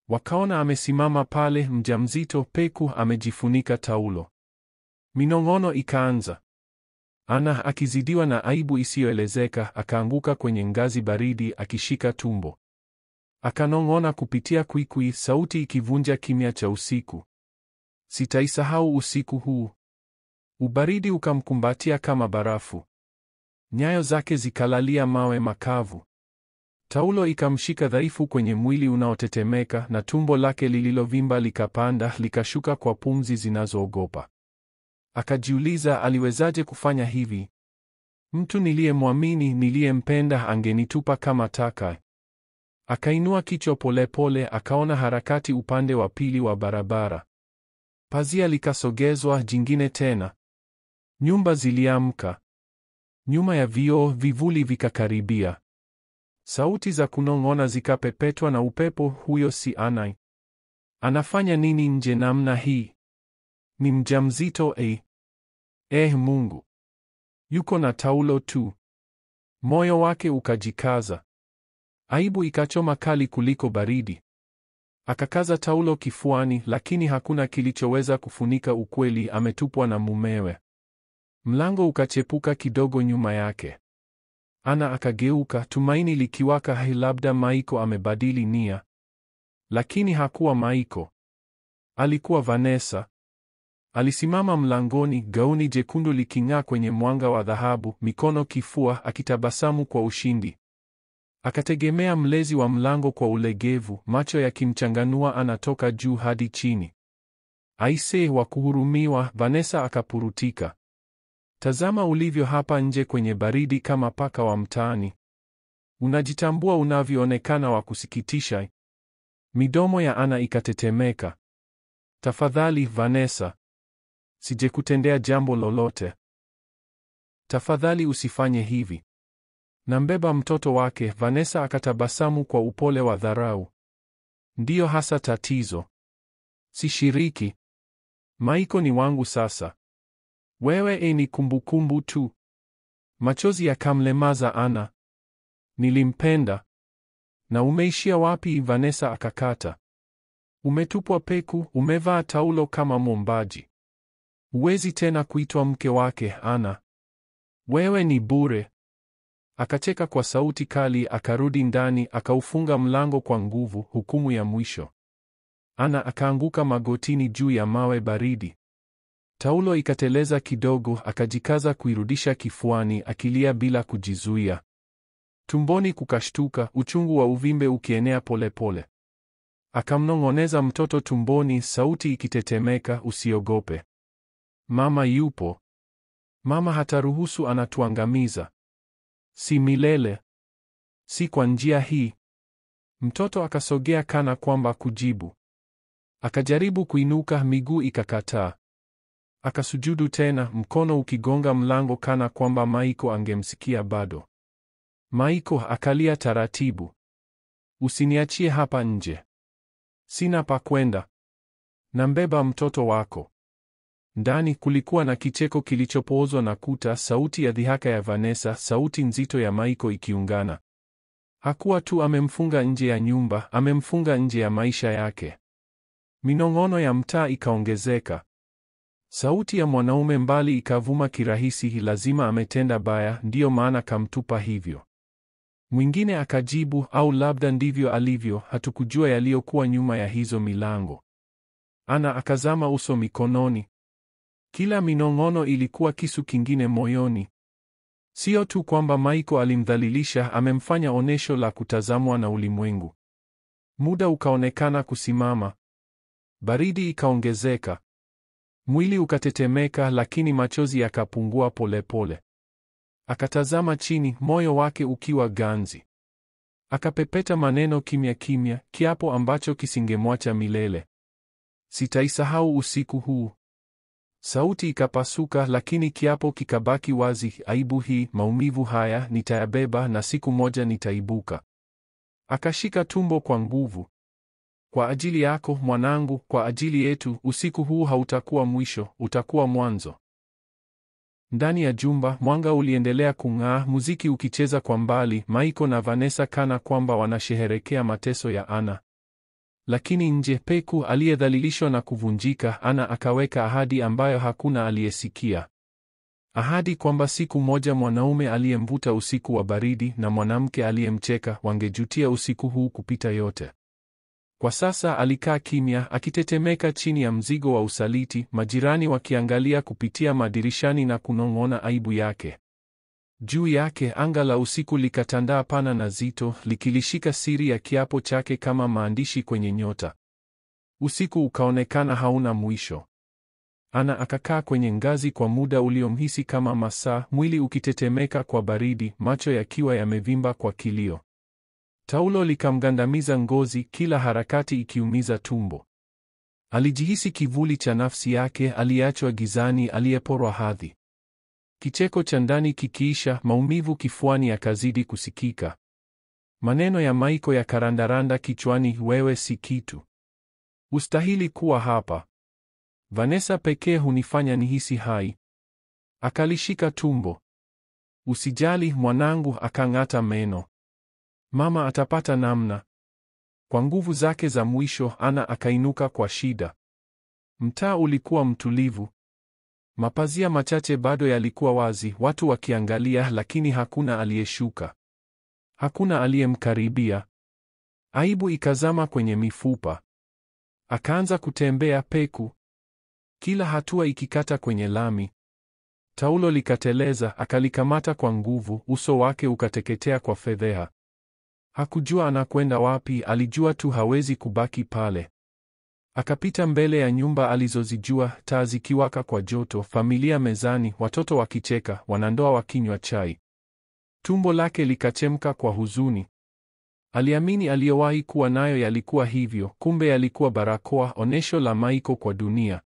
Wakaona amesimama pale, mjamzito, peku, amejifunika taulo. Minong'ono ikaanza. Ana akizidiwa na aibu isiyoelezeka, akaanguka kwenye ngazi baridi akishika tumbo. Akanong'ona kupitia kwikwi, sauti ikivunja kimya cha usiku. Sitaisahau usiku huu. Ubaridi ukamkumbatia kama barafu. Nyayo zake zikalalia mawe makavu. Taulo ikamshika dhaifu kwenye mwili unaotetemeka, na tumbo lake lililovimba likapanda likashuka kwa pumzi zinazoogopa. Akajiuliza, aliwezaje kufanya hivi? Mtu niliyemwamini, niliyempenda, angenitupa kama taka. Akainua kichwa polepole, akaona harakati upande wa pili wa barabara. Pazia likasogezwa, jingine tena. Nyumba ziliamka. Nyuma ya vioo, vivuli vikakaribia. Sauti za kunong'ona zikapepetwa na upepo. Huyo si Ana. Anafanya nini nje namna hii? Ni mjamzito Mungu. Yuko na taulo tu. Moyo wake ukajikaza. Aibu ikachoma kali kuliko baridi. Akakaza taulo kifuani, lakini hakuna kilichoweza kufunika ukweli, ametupwa na mumewe. Mlango ukachepuka kidogo nyuma yake. Ana akageuka, tumaini likiwaka, labda Maiko amebadili nia. Lakini hakuwa Maiko. Alikuwa Vanessa. Alisimama mlangoni, gauni jekundu liking'aa kwenye mwanga wa dhahabu, mikono kifua, akitabasamu kwa ushindi. Akategemea mlezi wa mlango kwa ulegevu, macho yakimchanganua anatoka juu hadi chini. Aisee, wa kuhurumiwa, Vanessa akapurutika. Tazama ulivyo hapa nje kwenye baridi kama paka wa mtaani. Unajitambua unavyoonekana wa kusikitisha. Midomo ya Ana ikatetemeka. Tafadhali Vanessa. Sijakutendea jambo lolote. Tafadhali usifanye hivi. Nambeba mtoto wake. Vanessa akatabasamu kwa upole wa dharau. Ndiyo hasa tatizo. Sishiriki. Maiko ni wangu sasa. Wewe ni kumbukumbu tu. Machozi yakamlemaza Ana. Nilimpenda. Na umeishia wapi? Vanessa akakata. Umetupwa peku, umevaa taulo kama mwombaji. Huwezi tena kuitwa mke wake, Ana. Wewe ni bure. Akacheka kwa sauti kali, akarudi ndani, akaufunga mlango kwa nguvu, hukumu ya mwisho. Ana akaanguka magotini juu ya mawe baridi. Taulo ikateleza kidogo, akajikaza kuirudisha kifuani, akilia bila kujizuia. Tumboni kukashtuka, uchungu wa uvimbe ukienea polepole. Akamnong'oneza mtoto tumboni, sauti ikitetemeka, usiogope. Mama yupo. Mama hataruhusu, anatuangamiza. Si milele. Si kwa njia hii. Mtoto akasogea kana kwamba kujibu. Akajaribu kuinuka, miguu ikakataa. Akasujudu tena, mkono ukigonga mlango kana kwamba Maiko angemsikia bado. Maiko akalia taratibu. Usiniachie hapa nje. Sina pa kwenda. Nambeba mtoto wako. Ndani kulikuwa na kicheko kilichopoozwa na kuta, sauti ya dhihaka ya Vanessa, sauti nzito ya Maiko ikiungana. Hakuwa tu amemfunga nje ya nyumba, amemfunga nje ya maisha yake. Minong'ono ya mtaa ikaongezeka. Sauti ya mwanaume mbali ikavuma kirahisi, lazima ametenda baya, ndiyo maana kamtupa hivyo. Mwingine akajibu, au labda ndivyo alivyo, hatukujua yaliyokuwa nyuma ya hizo milango. Ana akazama uso mikononi. Kila minong'ono ilikuwa kisu kingine moyoni. Sio tu kwamba Maiko alimdhalilisha, amemfanya onesho la kutazamwa na ulimwengu. Muda ukaonekana kusimama. Baridi ikaongezeka. Mwili ukatetemeka, lakini machozi yakapungua polepole. Akatazama chini, moyo wake ukiwa ganzi. Akapepeta maneno kimya kimya, kiapo ambacho kisingemwacha milele. Sitaisahau usiku huu. Sauti ikapasuka, lakini kiapo kikabaki wazi. Aibu hii, maumivu haya, nitayabeba na siku moja nitaibuka. Akashika tumbo kwa nguvu. Kwa ajili yako mwanangu, kwa ajili yetu, usiku huu hautakuwa mwisho, utakuwa mwanzo. Ndani ya jumba, mwanga uliendelea kung'aa, muziki ukicheza kwa mbali, Maiko na Vanessa kana kwamba wanasherehekea mateso ya Ana. Lakini nje, Peku aliyedhalilishwa na kuvunjika, Ana akaweka ahadi ambayo hakuna aliyesikia. Ahadi kwamba siku moja mwanaume aliyemvuta usiku wa baridi na mwanamke aliyemcheka wangejutia usiku huu kupita yote. Kwa sasa alikaa kimya, akitetemeka chini ya mzigo wa usaliti, majirani wakiangalia kupitia madirishani na kunong'ona aibu yake. Juu yake anga la usiku likatandaa pana na zito, likilishika siri ya kiapo chake kama maandishi kwenye nyota. Usiku ukaonekana hauna mwisho. Ana akakaa kwenye ngazi kwa muda uliomhisi kama masaa, mwili ukitetemeka kwa baridi, macho yakiwa yamevimba kwa kilio. Taulo likamgandamiza ngozi, kila harakati ikiumiza tumbo. Alijihisi kivuli cha nafsi yake, aliyeachwa gizani, aliyeporwa hadhi. Kicheko cha ndani kikiisha, maumivu kifuani yakazidi kusikika. Maneno ya Maiko yakarandaranda kichwani, wewe si kitu. Ustahili kuwa hapa. Vanessa pekee hunifanya nihisi hai. Akalishika tumbo. Usijali mwanangu, akang'ata meno. Mama atapata namna. Kwa nguvu zake za mwisho, Ana akainuka kwa shida. Mtaa ulikuwa mtulivu. Mapazia machache bado yalikuwa wazi, watu wakiangalia, lakini hakuna aliyeshuka. Hakuna aliyemkaribia. Aibu ikazama kwenye mifupa. Akaanza kutembea Peku, kila hatua ikikata kwenye lami. Taulo likateleza, akalikamata kwa nguvu, uso wake ukateketea kwa fedheha. Hakujua anakwenda wapi, alijua tu hawezi kubaki pale. Akapita mbele ya nyumba alizozijua, taa zikiwaka kwa joto, familia mezani, watoto wakicheka, wanandoa wakinywa chai. Tumbo lake likachemka kwa huzuni. Aliamini aliyowahi kuwa nayo yalikuwa hivyo, kumbe yalikuwa barakoa, onesho la Maiko kwa dunia.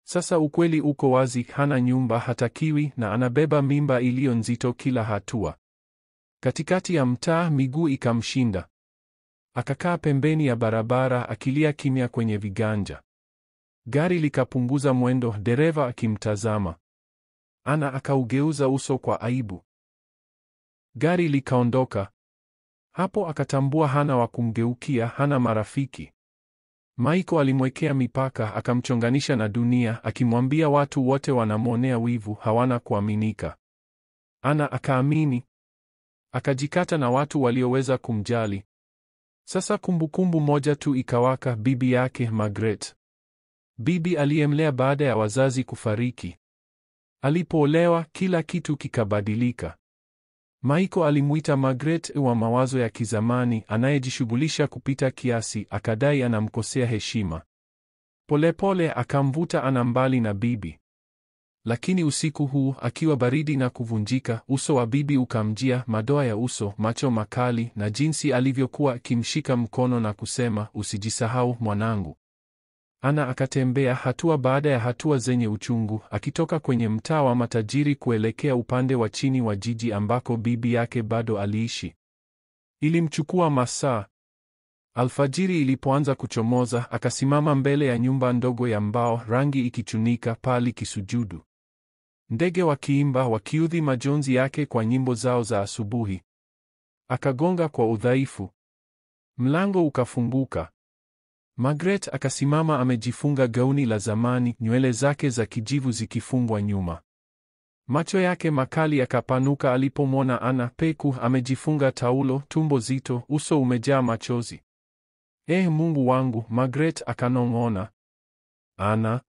Sasa ukweli uko wazi, hana nyumba, hatakiwi, na anabeba mimba iliyo nzito kila hatua. Katikati ya mtaa miguu ikamshinda. Akakaa pembeni ya barabara akilia kimya kwenye viganja. Gari likapunguza mwendo, dereva akimtazama. Ana akaugeuza uso kwa aibu. Gari likaondoka. Hapo akatambua hana wa kumgeukia, hana marafiki. Maiko alimwekea mipaka, akamchonganisha na dunia, akimwambia watu wote wanamwonea wivu, hawana kuaminika. Ana akaamini. Akajikata na watu walioweza kumjali. Sasa kumbukumbu moja tu ikawaka, bibi yake Margaret. Bibi aliyemlea baada ya wazazi kufariki. Alipoolewa, kila kitu kikabadilika. Maiko alimuita Margaret wa mawazo ya kizamani, anayejishughulisha kupita kiasi, akadai anamkosea heshima. Polepole akamvuta Ana mbali na bibi. Lakini usiku huu, akiwa baridi na kuvunjika, uso wa bibi ukamjia, madoa ya uso, macho makali, na jinsi alivyokuwa akimshika mkono na kusema, usijisahau mwanangu. Ana akatembea hatua baada ya hatua zenye uchungu, akitoka kwenye mtaa wa matajiri kuelekea upande wa chini wa jiji ambako bibi yake bado aliishi. Ilimchukua masaa. Alfajiri ilipoanza kuchomoza, akasimama mbele ya nyumba ndogo ya mbao, rangi ikichunika, paa likisujudu. Ndege wakiimba, wakiudhi majonzi yake kwa nyimbo zao za asubuhi. Akagonga kwa udhaifu. Mlango ukafunguka. Margaret akasimama amejifunga gauni la zamani, nywele zake za kijivu zikifungwa nyuma. Macho yake makali yakapanuka alipomwona Ana peku amejifunga taulo, tumbo zito, uso umejaa machozi. Mungu wangu, Margaret akanong'ona. Ana.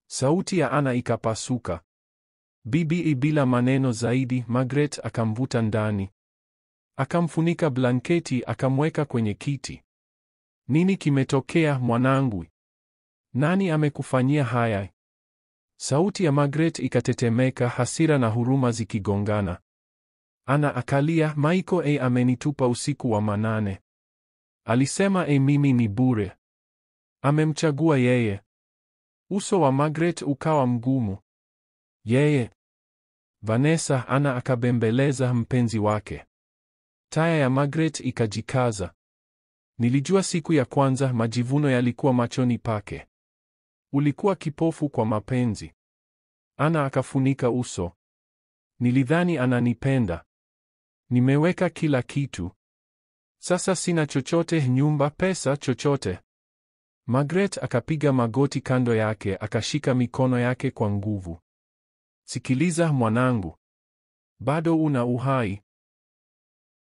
Sauti ya Ana ikapasuka. Bibi, bila maneno zaidi, Margaret akamvuta ndani. Akamfunika blanketi, akamweka kwenye kiti. Nini kimetokea mwanangu? Nani amekufanyia haya? Sauti ya Margaret ikatetemeka, hasira na huruma zikigongana. Ana akalia, Michael amenitupa usiku wa manane. Alisema mimi ni bure. Amemchagua yeye. Uso wa Margaret ukawa mgumu. Yeye? Vanessa, Ana akabembeleza mpenzi wake. Taya ya Margaret ikajikaza. Nilijua siku ya kwanza, majivuno yalikuwa machoni pake. Ulikuwa kipofu kwa mapenzi. Ana akafunika uso. Nilidhani ananipenda. Nimeweka kila kitu. Sasa sina chochote, nyumba, pesa, chochote. Margaret akapiga magoti kando yake, akashika mikono yake kwa nguvu. Sikiliza mwanangu. Bado una uhai.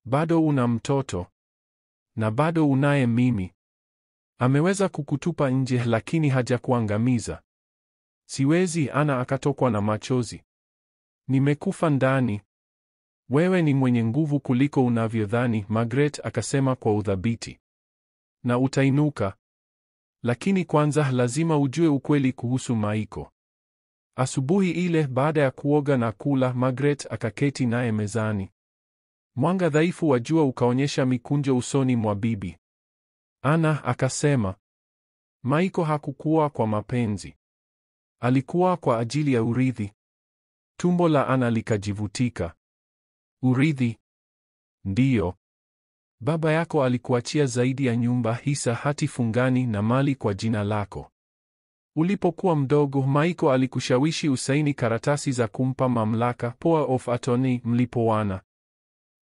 Bado una mtoto. Na bado unaye mimi. Ameweza kukutupa nje lakini hajakuangamiza. Siwezi. Ana akatokwa na machozi. Nimekufa ndani. Wewe ni mwenye nguvu kuliko unavyodhani, Margaret akasema kwa udhabiti. Na utainuka. Lakini kwanza lazima ujue ukweli kuhusu Michael. Asubuhi ile baada ya kuoga na kula, Margaret akaketi naye mezani. Mwanga dhaifu wa jua ukaonyesha mikunjo usoni mwa bibi. Ana akasema, Michael hakukuwa kwa mapenzi. Alikuwa kwa ajili ya urithi. Tumbo la Ana likajivutika. Urithi? Ndiyo. Baba yako alikuachia zaidi ya nyumba, hisa, hati fungani na mali kwa jina lako. Ulipokuwa mdogo, Michael alikushawishi usaini karatasi za kumpa mamlaka, power of attorney, mlipoana.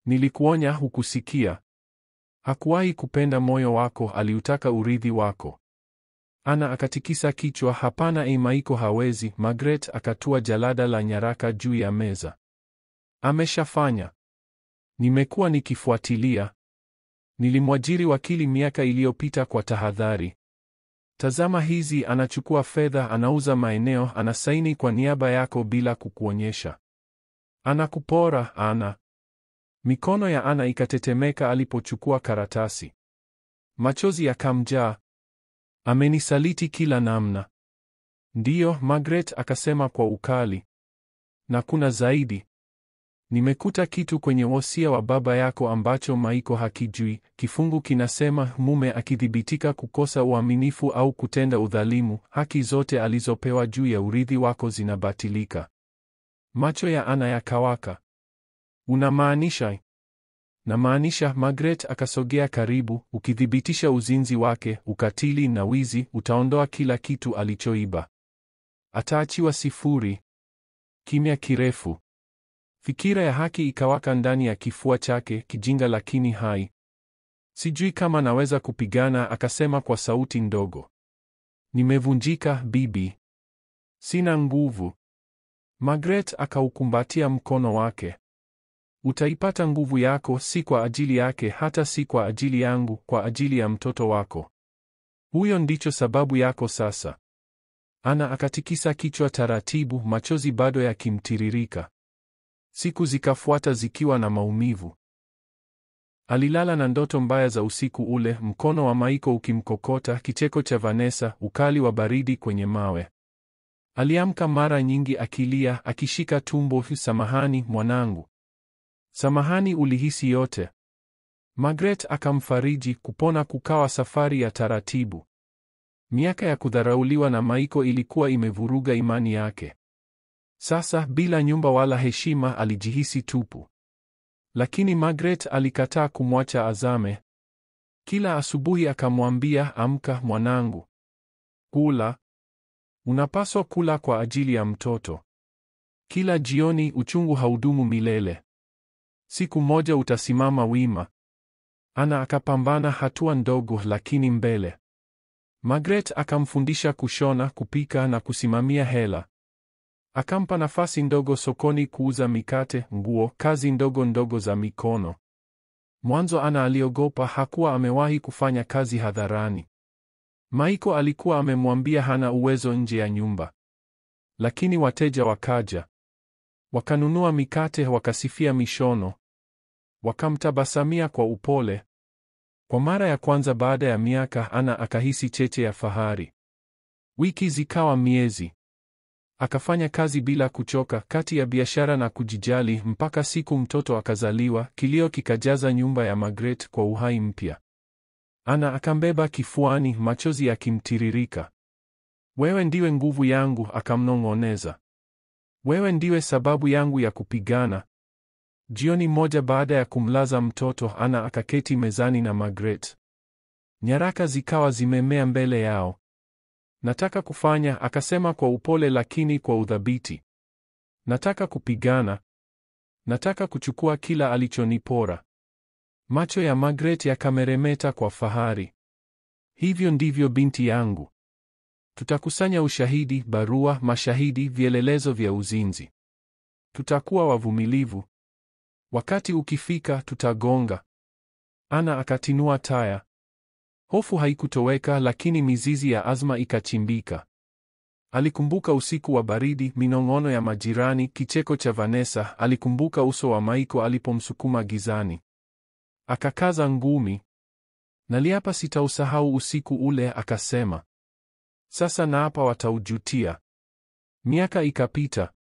Nilikuonya, hukusikia. Hakuwahi kupenda moyo wako, aliutaka urithi wako. Ana akatikisa kichwa, hapana, Michael hawezi. Margaret akatua jalada la nyaraka juu ya meza. Ameshafanya. Nimekuwa nikifuatilia. Nilimwajiri wakili miaka iliyopita kwa tahadhari. Tazama hizi, anachukua fedha, anauza maeneo, anasaini kwa niaba yako bila kukuonyesha. Anakupora, Ana. Mikono ya Ana ikatetemeka alipochukua karatasi. Machozi yakamjaa. Amenisaliti kila namna. Ndiyo, Margaret akasema kwa ukali. Na kuna zaidi. Nimekuta kitu kwenye wosia wa baba yako ambacho Michael hakijui. Kifungu kinasema mume akithibitika kukosa uaminifu au kutenda udhalimu, haki zote alizopewa juu ya urithi wako zinabatilika. Macho ya Ana yakawaka. Unamaanisha? Namaanisha. Margaret akasogea karibu. Ukithibitisha uzinzi wake, ukatili na wizi, utaondoa kila kitu alichoiba. Ataachiwa sifuri. Kimya kirefu. Fikira ya haki ikawaka ndani ya kifua chake, kijinga lakini hai. Sijui kama naweza kupigana, akasema kwa sauti ndogo. Nimevunjika, bibi. Sina nguvu. Margaret akaukumbatia mkono wake. Utaipata nguvu yako, si kwa ajili yake, hata si kwa ajili yangu, kwa ajili ya mtoto wako. Huyo ndicho sababu yako sasa. Ana akatikisa kichwa taratibu, machozi bado yakimtiririka. Siku zikafuata zikiwa na maumivu. Alilala na ndoto mbaya za usiku ule, mkono wa Michael ukimkokota, kicheko cha Vanessa, ukali wa baridi kwenye mawe. Aliamka mara nyingi akilia, akishika tumbo. Samahani mwanangu. Samahani, ulihisi yote. Margaret akamfariji. Kupona kukawa safari ya taratibu. Miaka ya kudharauliwa na Michael ilikuwa imevuruga imani yake. Sasa, bila nyumba wala heshima, alijihisi tupu. Lakini Margaret alikataa kumwacha azame. Kila asubuhi akamwambia, amka mwanangu. Kula. Unapaswa kula kwa ajili ya mtoto. Kila jioni, uchungu haudumu milele. Siku moja utasimama wima. Ana akapambana hatua ndogo lakini mbele. Margaret akamfundisha kushona, kupika na kusimamia hela. Akampa nafasi ndogo sokoni kuuza mikate, nguo, kazi ndogo ndogo za mikono. Mwanzo Ana aliogopa, hakuwa amewahi kufanya kazi hadharani. Michael alikuwa amemwambia hana uwezo nje ya nyumba. Lakini wateja wakaja. Wakanunua mikate, wakasifia mishono. Wakamtabasamia kwa upole. Kwa mara ya kwanza baada ya miaka, Ana akahisi cheche ya fahari. Wiki zikawa miezi. Akafanya kazi bila kuchoka, kati ya biashara na kujijali, mpaka siku mtoto akazaliwa, kilio kikajaza nyumba ya Margaret kwa uhai mpya. Ana akambeba kifuani, machozi yakimtiririka. Wewe ndiwe nguvu yangu, akamnong'oneza. Wewe ndiwe sababu yangu ya kupigana. Jioni moja baada ya kumlaza mtoto, Ana akaketi mezani na Margaret. Nyaraka zikawa zimemea mbele yao. Nataka kufanya, akasema kwa upole lakini kwa udhabiti. Nataka kupigana. Nataka kuchukua kila alichonipora. Macho ya Margaret yakameremeta kwa fahari. Hivyo ndivyo binti yangu. Tutakusanya ushahidi, barua, mashahidi, vielelezo vya uzinzi. Tutakuwa wavumilivu. Wakati ukifika, tutagonga. Ana akatinua taya. Hofu haikutoweka, lakini mizizi ya azma ikachimbika. Alikumbuka usiku wa baridi, minong'ono ya majirani, kicheko cha Vanessa. Alikumbuka uso wa Michael alipomsukuma gizani. Akakaza ngumi. Naliapa sitausahau usiku ule, akasema. Sasa naapa wataujutia. Miaka ikapita.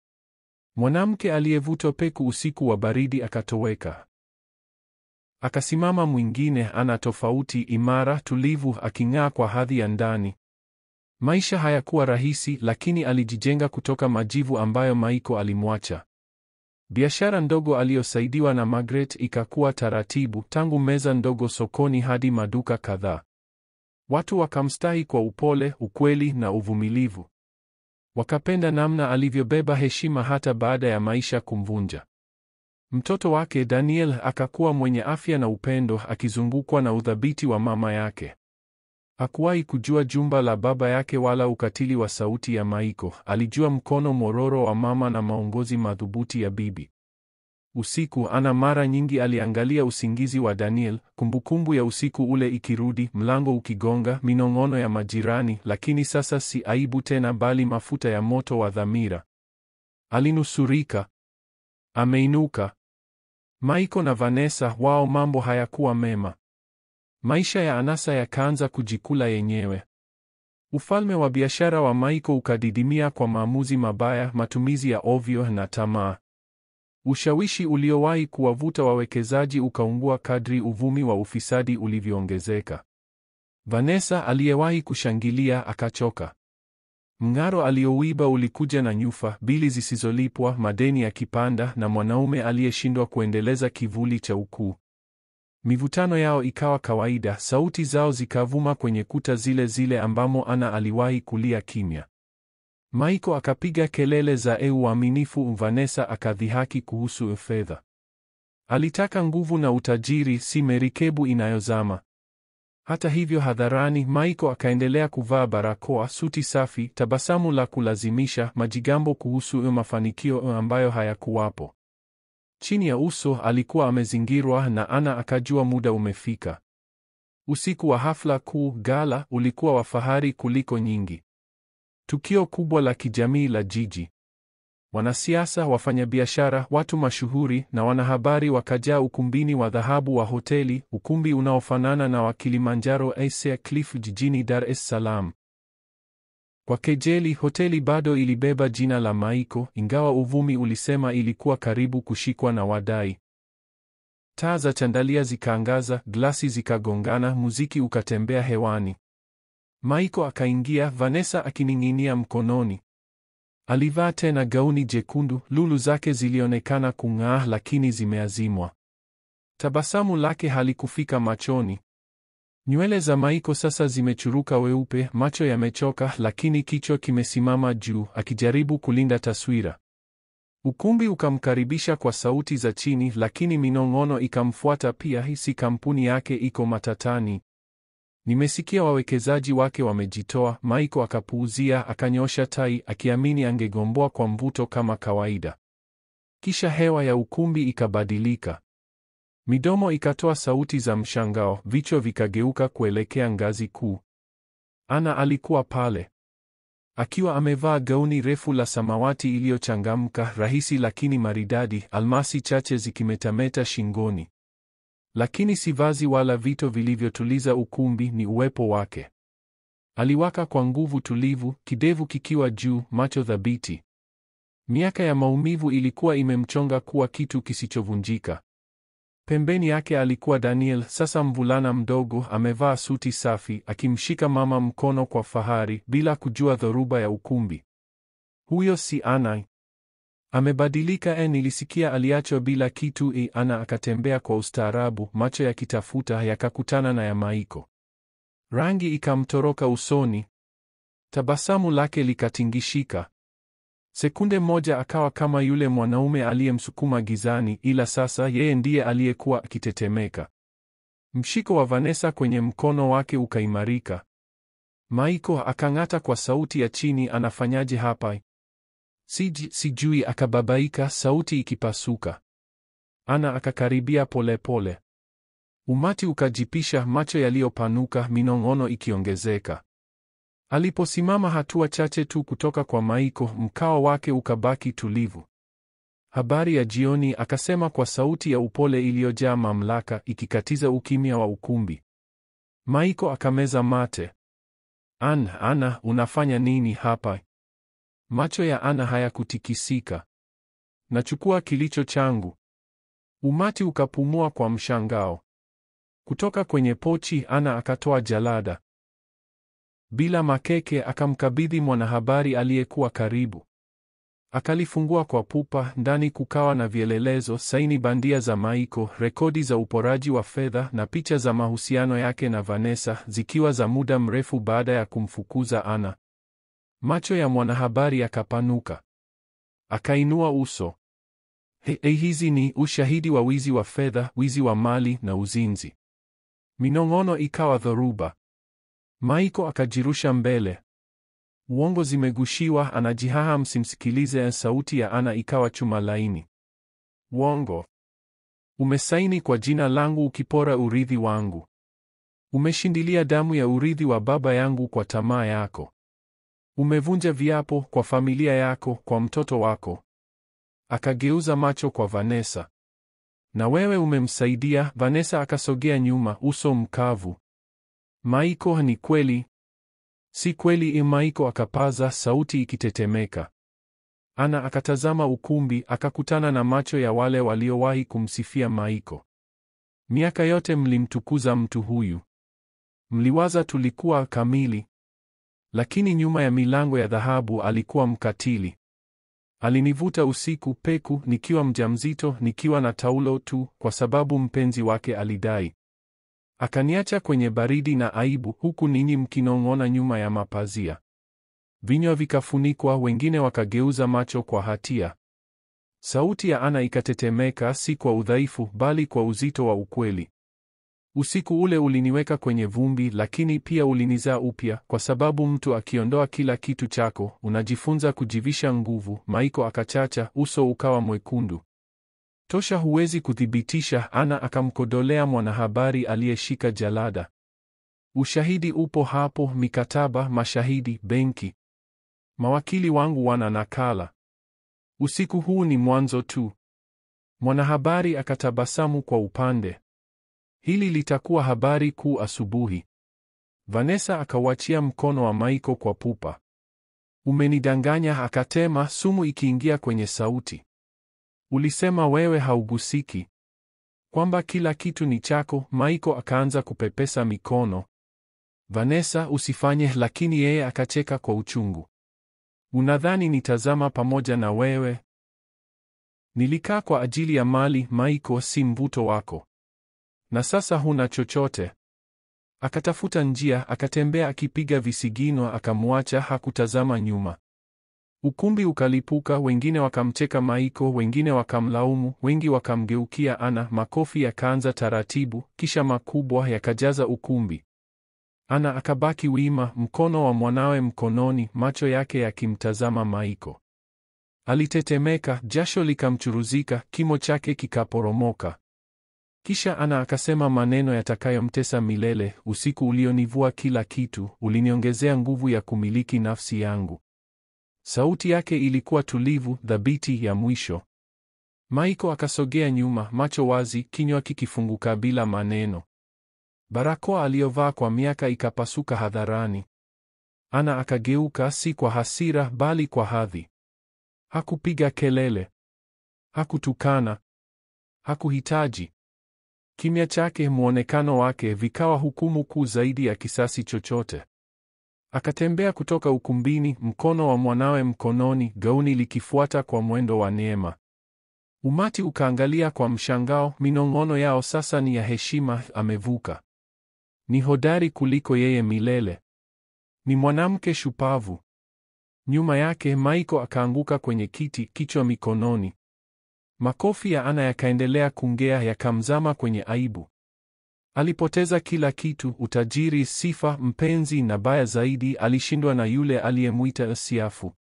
Mwanamke aliyevutwa peku usiku wa baridi akatoweka. Akasimama mwingine, Ana tofauti, imara, tulivu, aking'aa kwa hadhi ya ndani. Maisha hayakuwa rahisi, lakini alijijenga kutoka majivu ambayo Michael alimwacha. Biashara ndogo aliyosaidiwa na Margaret ikakua taratibu, tangu meza ndogo sokoni hadi maduka kadhaa. Watu wakamstahi kwa upole, ukweli na uvumilivu. Wakapenda namna alivyobeba heshima hata baada ya maisha kumvunja. Mtoto wake Daniel akakuwa mwenye afya na upendo, akizungukwa na udhabiti wa mama yake. Hakuwahi kujua jumba la baba yake wala ukatili wa sauti ya Michael. Alijua mkono mororo wa mama na maongozi madhubuti ya bibi. Usiku, Ana mara nyingi aliangalia usingizi wa Daniel, kumbukumbu ya usiku ule ikirudi, mlango ukigonga, minong'ono ya majirani, lakini sasa si aibu tena bali mafuta ya moto wa dhamira. Alinusurika. Ameinuka. Michael na Vanessa, wao mambo hayakuwa mema. Maisha ya anasa yakaanza kujikula yenyewe. Ufalme wa biashara wa Michael ukadidimia kwa maamuzi mabaya, matumizi ya ovyo na tamaa. Ushawishi uliowahi kuwavuta wawekezaji ukaungua kadri uvumi wa ufisadi ulivyoongezeka. Vanessa aliyewahi kushangilia akachoka. Mng'aro aliouiba ulikuja na nyufa, bili zisizolipwa, madeni yakipanda, na mwanaume aliyeshindwa kuendeleza kivuli cha ukuu. Mivutano yao ikawa kawaida, sauti zao zikavuma kwenye kuta zile zile ambamo Ana aliwahi kulia kimya. Michael akapiga kelele za uaminifu, Vanessa akadhihaki kuhusu fedha. Alitaka nguvu na utajiri, si merikebu inayozama. Hata hivyo, hadharani Michael akaendelea kuvaa barakoa, suti safi, tabasamu la kulazimisha, majigambo kuhusu mafanikio ambayo hayakuwapo. Chini ya uso alikuwa amezingirwa, na Ana akajua muda umefika. Usiku wa hafla kuu, gala, ulikuwa wa fahari kuliko nyingi. Tukio kubwa la kijamii la jiji. Wanasiasa, wafanyabiashara, watu mashuhuri na wanahabari wakajaa ukumbini wa dhahabu wa hoteli, ukumbi unaofanana na wa Kilimanjaro Asia Cliff jijini Dar es Salaam. Kwa kejeli, hoteli bado ilibeba jina la Michael, ingawa uvumi ulisema ilikuwa karibu kushikwa na wadai. Taa za chandalia zikaangaza, glasi zikagongana, muziki ukatembea hewani. Michael akaingia, Vanessa akining'inia mkononi. Alivaa tena gauni jekundu, lulu zake zilionekana kung'aa lakini zimeazimwa. Tabasamu lake halikufika machoni. Nywele za Michael sasa zimechuruka weupe, macho yamechoka lakini kichwa kimesimama juu, akijaribu kulinda taswira. Ukumbi ukamkaribisha kwa sauti za chini, lakini minong'ono ikamfuata pia. Hisi kampuni yake iko matatani. Nimesikia wawekezaji wake wamejitoa. Michael akapuuzia, akanyosha tai, akiamini angegomboa kwa mvuto kama kawaida. Kisha hewa ya ukumbi ikabadilika. Midomo ikatoa sauti za mshangao, vichwa vikageuka kuelekea ngazi kuu. Anna alikuwa pale, akiwa amevaa gauni refu la samawati iliyochangamka, rahisi lakini maridadi, almasi chache zikimetameta shingoni. Lakini si vazi wala vito vilivyotuliza ukumbi, ni uwepo wake. Aliwaka kwa nguvu tulivu, kidevu kikiwa juu, macho thabiti. Miaka ya maumivu ilikuwa imemchonga kuwa kitu kisichovunjika. Pembeni yake alikuwa Daniel, sasa mvulana mdogo, amevaa suti safi, akimshika mama mkono kwa fahari, bila kujua dhoruba ya ukumbi. Huyo si Anna. Amebadilika. Nilisikia aliachwa bila kitu. Anna akatembea kwa ustaarabu, macho yakitafuta, yakakutana na ya Michael. Rangi ikamtoroka usoni. Tabasamu lake likatingishika. Sekunde moja akawa kama yule mwanaume aliyemsukuma gizani, ila sasa yeye ndiye aliyekuwa akitetemeka. Mshiko wa Vanessa kwenye mkono wake ukaimarika. Michael akang'ata kwa sauti ya chini, anafanyaje hapa? Sijui, akababaika, sauti ikipasuka. Anna akakaribia polepole. Umati ukajipisha, macho yaliyopanuka, minong'ono ikiongezeka. Aliposimama hatua chache tu kutoka kwa Michael, mkao wake ukabaki tulivu. Habari ya jioni, akasema kwa sauti ya upole iliyojaa mamlaka, ikikatiza ukimya wa ukumbi. Michael akameza mate. Anna, unafanya nini hapa? Macho ya Anna hayakutikisika. Nachukua kilicho changu. Umati ukapumua kwa mshangao. Kutoka kwenye pochi, Anna akatoa jalada. Bila makeke akamkabidhi mwanahabari aliyekuwa karibu. Akalifungua kwa pupa, ndani kukawa na vielelezo, saini bandia za Michael, rekodi za uporaji wa fedha na picha za mahusiano yake na Vanessa, zikiwa za muda mrefu baada ya kumfukuza Anna. Macho ya mwanahabari yakapanuka. Akainua uso. Hizi ni ushahidi wa wizi wa fedha, wizi wa mali na uzinzi. Minong'ono ikawa dhoruba. Michael akajirusha mbele. Uongo zimegushiwa, anajihaha, msimsikilize. Sauti ya Anna ikawa chuma laini. Uongo. Umesaini kwa jina langu ukipora urithi wangu. Umeshindilia damu ya urithi wa baba yangu kwa tamaa yako. Umevunja viapo kwa familia yako, kwa mtoto wako. Akageuza macho kwa Vanessa. Na wewe umemsaidia. Vanessa akasogea nyuma, uso mkavu. Michael, ni kweli? Si kweli. Michael akapaza, sauti ikitetemeka. Anna akatazama ukumbi, akakutana na macho ya wale waliowahi kumsifia Michael. Miaka yote mlimtukuza mtu huyu. Mliwaza tulikuwa kamili. Lakini nyuma ya milango ya dhahabu alikuwa mkatili. Alinivuta usiku peku, nikiwa mjamzito, nikiwa na taulo tu, kwa sababu mpenzi wake alidai. Akaniacha kwenye baridi na aibu, huku ninyi mkinong'ona nyuma ya mapazia. Vinywa vikafunikwa, wengine wakageuza macho kwa hatia. Sauti ya Anna ikatetemeka, si kwa udhaifu, bali kwa uzito wa ukweli. Usiku ule uliniweka kwenye vumbi, lakini pia ulinizaa upya, kwa sababu mtu akiondoa kila kitu chako, unajifunza kujivisha nguvu. Michael akachacha, uso ukawa mwekundu. Tosha, huwezi kuthibitisha. Anna akamkodolea mwanahabari aliyeshika jalada. Ushahidi upo hapo, mikataba, mashahidi, benki. Mawakili wangu wana nakala. Usiku huu ni mwanzo tu. Mwanahabari akatabasamu kwa upande. Hili litakuwa habari kuu asubuhi. Vanessa akauachia mkono wa Michael kwa pupa. Umenidanganya, akatema, sumu ikiingia kwenye sauti. Ulisema wewe haugusiki, kwamba kila kitu ni chako. Michael akaanza kupepesa mikono. Vanessa, usifanye, lakini yeye akacheka kwa uchungu. Unadhani nitazama pamoja na wewe? Nilikaa kwa ajili ya mali, Michael, si mvuto wako. Na sasa huna chochote. Akatafuta njia, akatembea akipiga visigino, akamwacha, hakutazama nyuma. Ukumbi ukalipuka, wengine wakamcheka Michael, wengine wakamlaumu, wengi wakamgeukia Ana, makofi yakaanza taratibu, kisha makubwa yakajaza ukumbi. Ana akabaki wima, mkono wa mwanawe mkononi, macho yake yakimtazama Michael. Alitetemeka, jasho likamchuruzika, kimo chake kikaporomoka. Kisha Ana akasema maneno yatakayomtesa milele, usiku ulionivua kila kitu, uliniongezea nguvu ya kumiliki nafsi yangu. Sauti yake ilikuwa tulivu, thabiti, ya mwisho. Michael akasogea nyuma, macho wazi, kinywa kikifunguka bila maneno. Barakoa aliyovaa kwa miaka ikapasuka hadharani. Ana akageuka, si kwa hasira bali kwa hadhi. Hakupiga kelele. Hakutukana. Hakuhitaji. Kimya chake, muonekano wake, vikawa hukumu kuu zaidi ya kisasi chochote. Akatembea kutoka ukumbini, mkono wa mwanawe mkononi, gauni likifuata kwa mwendo wa neema. Umati ukaangalia kwa mshangao, minong'ono yao sasa ni ya heshima. Amevuka. Ni hodari kuliko yeye milele. Ni mwanamke shupavu. Nyuma yake Michael akaanguka kwenye kiti, kichwa mikononi. Makofi ya Ana yakaendelea kungea, yakamzama kwenye aibu. Alipoteza kila kitu: utajiri, sifa, mpenzi, na baya zaidi, alishindwa na yule aliyemwita siafu.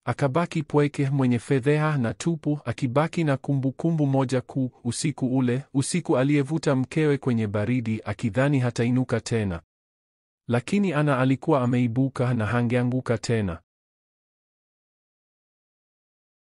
Akabaki pweke, mwenye fedheha na tupu, akibaki na kumbukumbu moja kuu: usiku ule, usiku aliyevuta mkewe kwenye baridi, akidhani hatainuka tena. Lakini Ana alikuwa ameibuka na hangeanguka tena.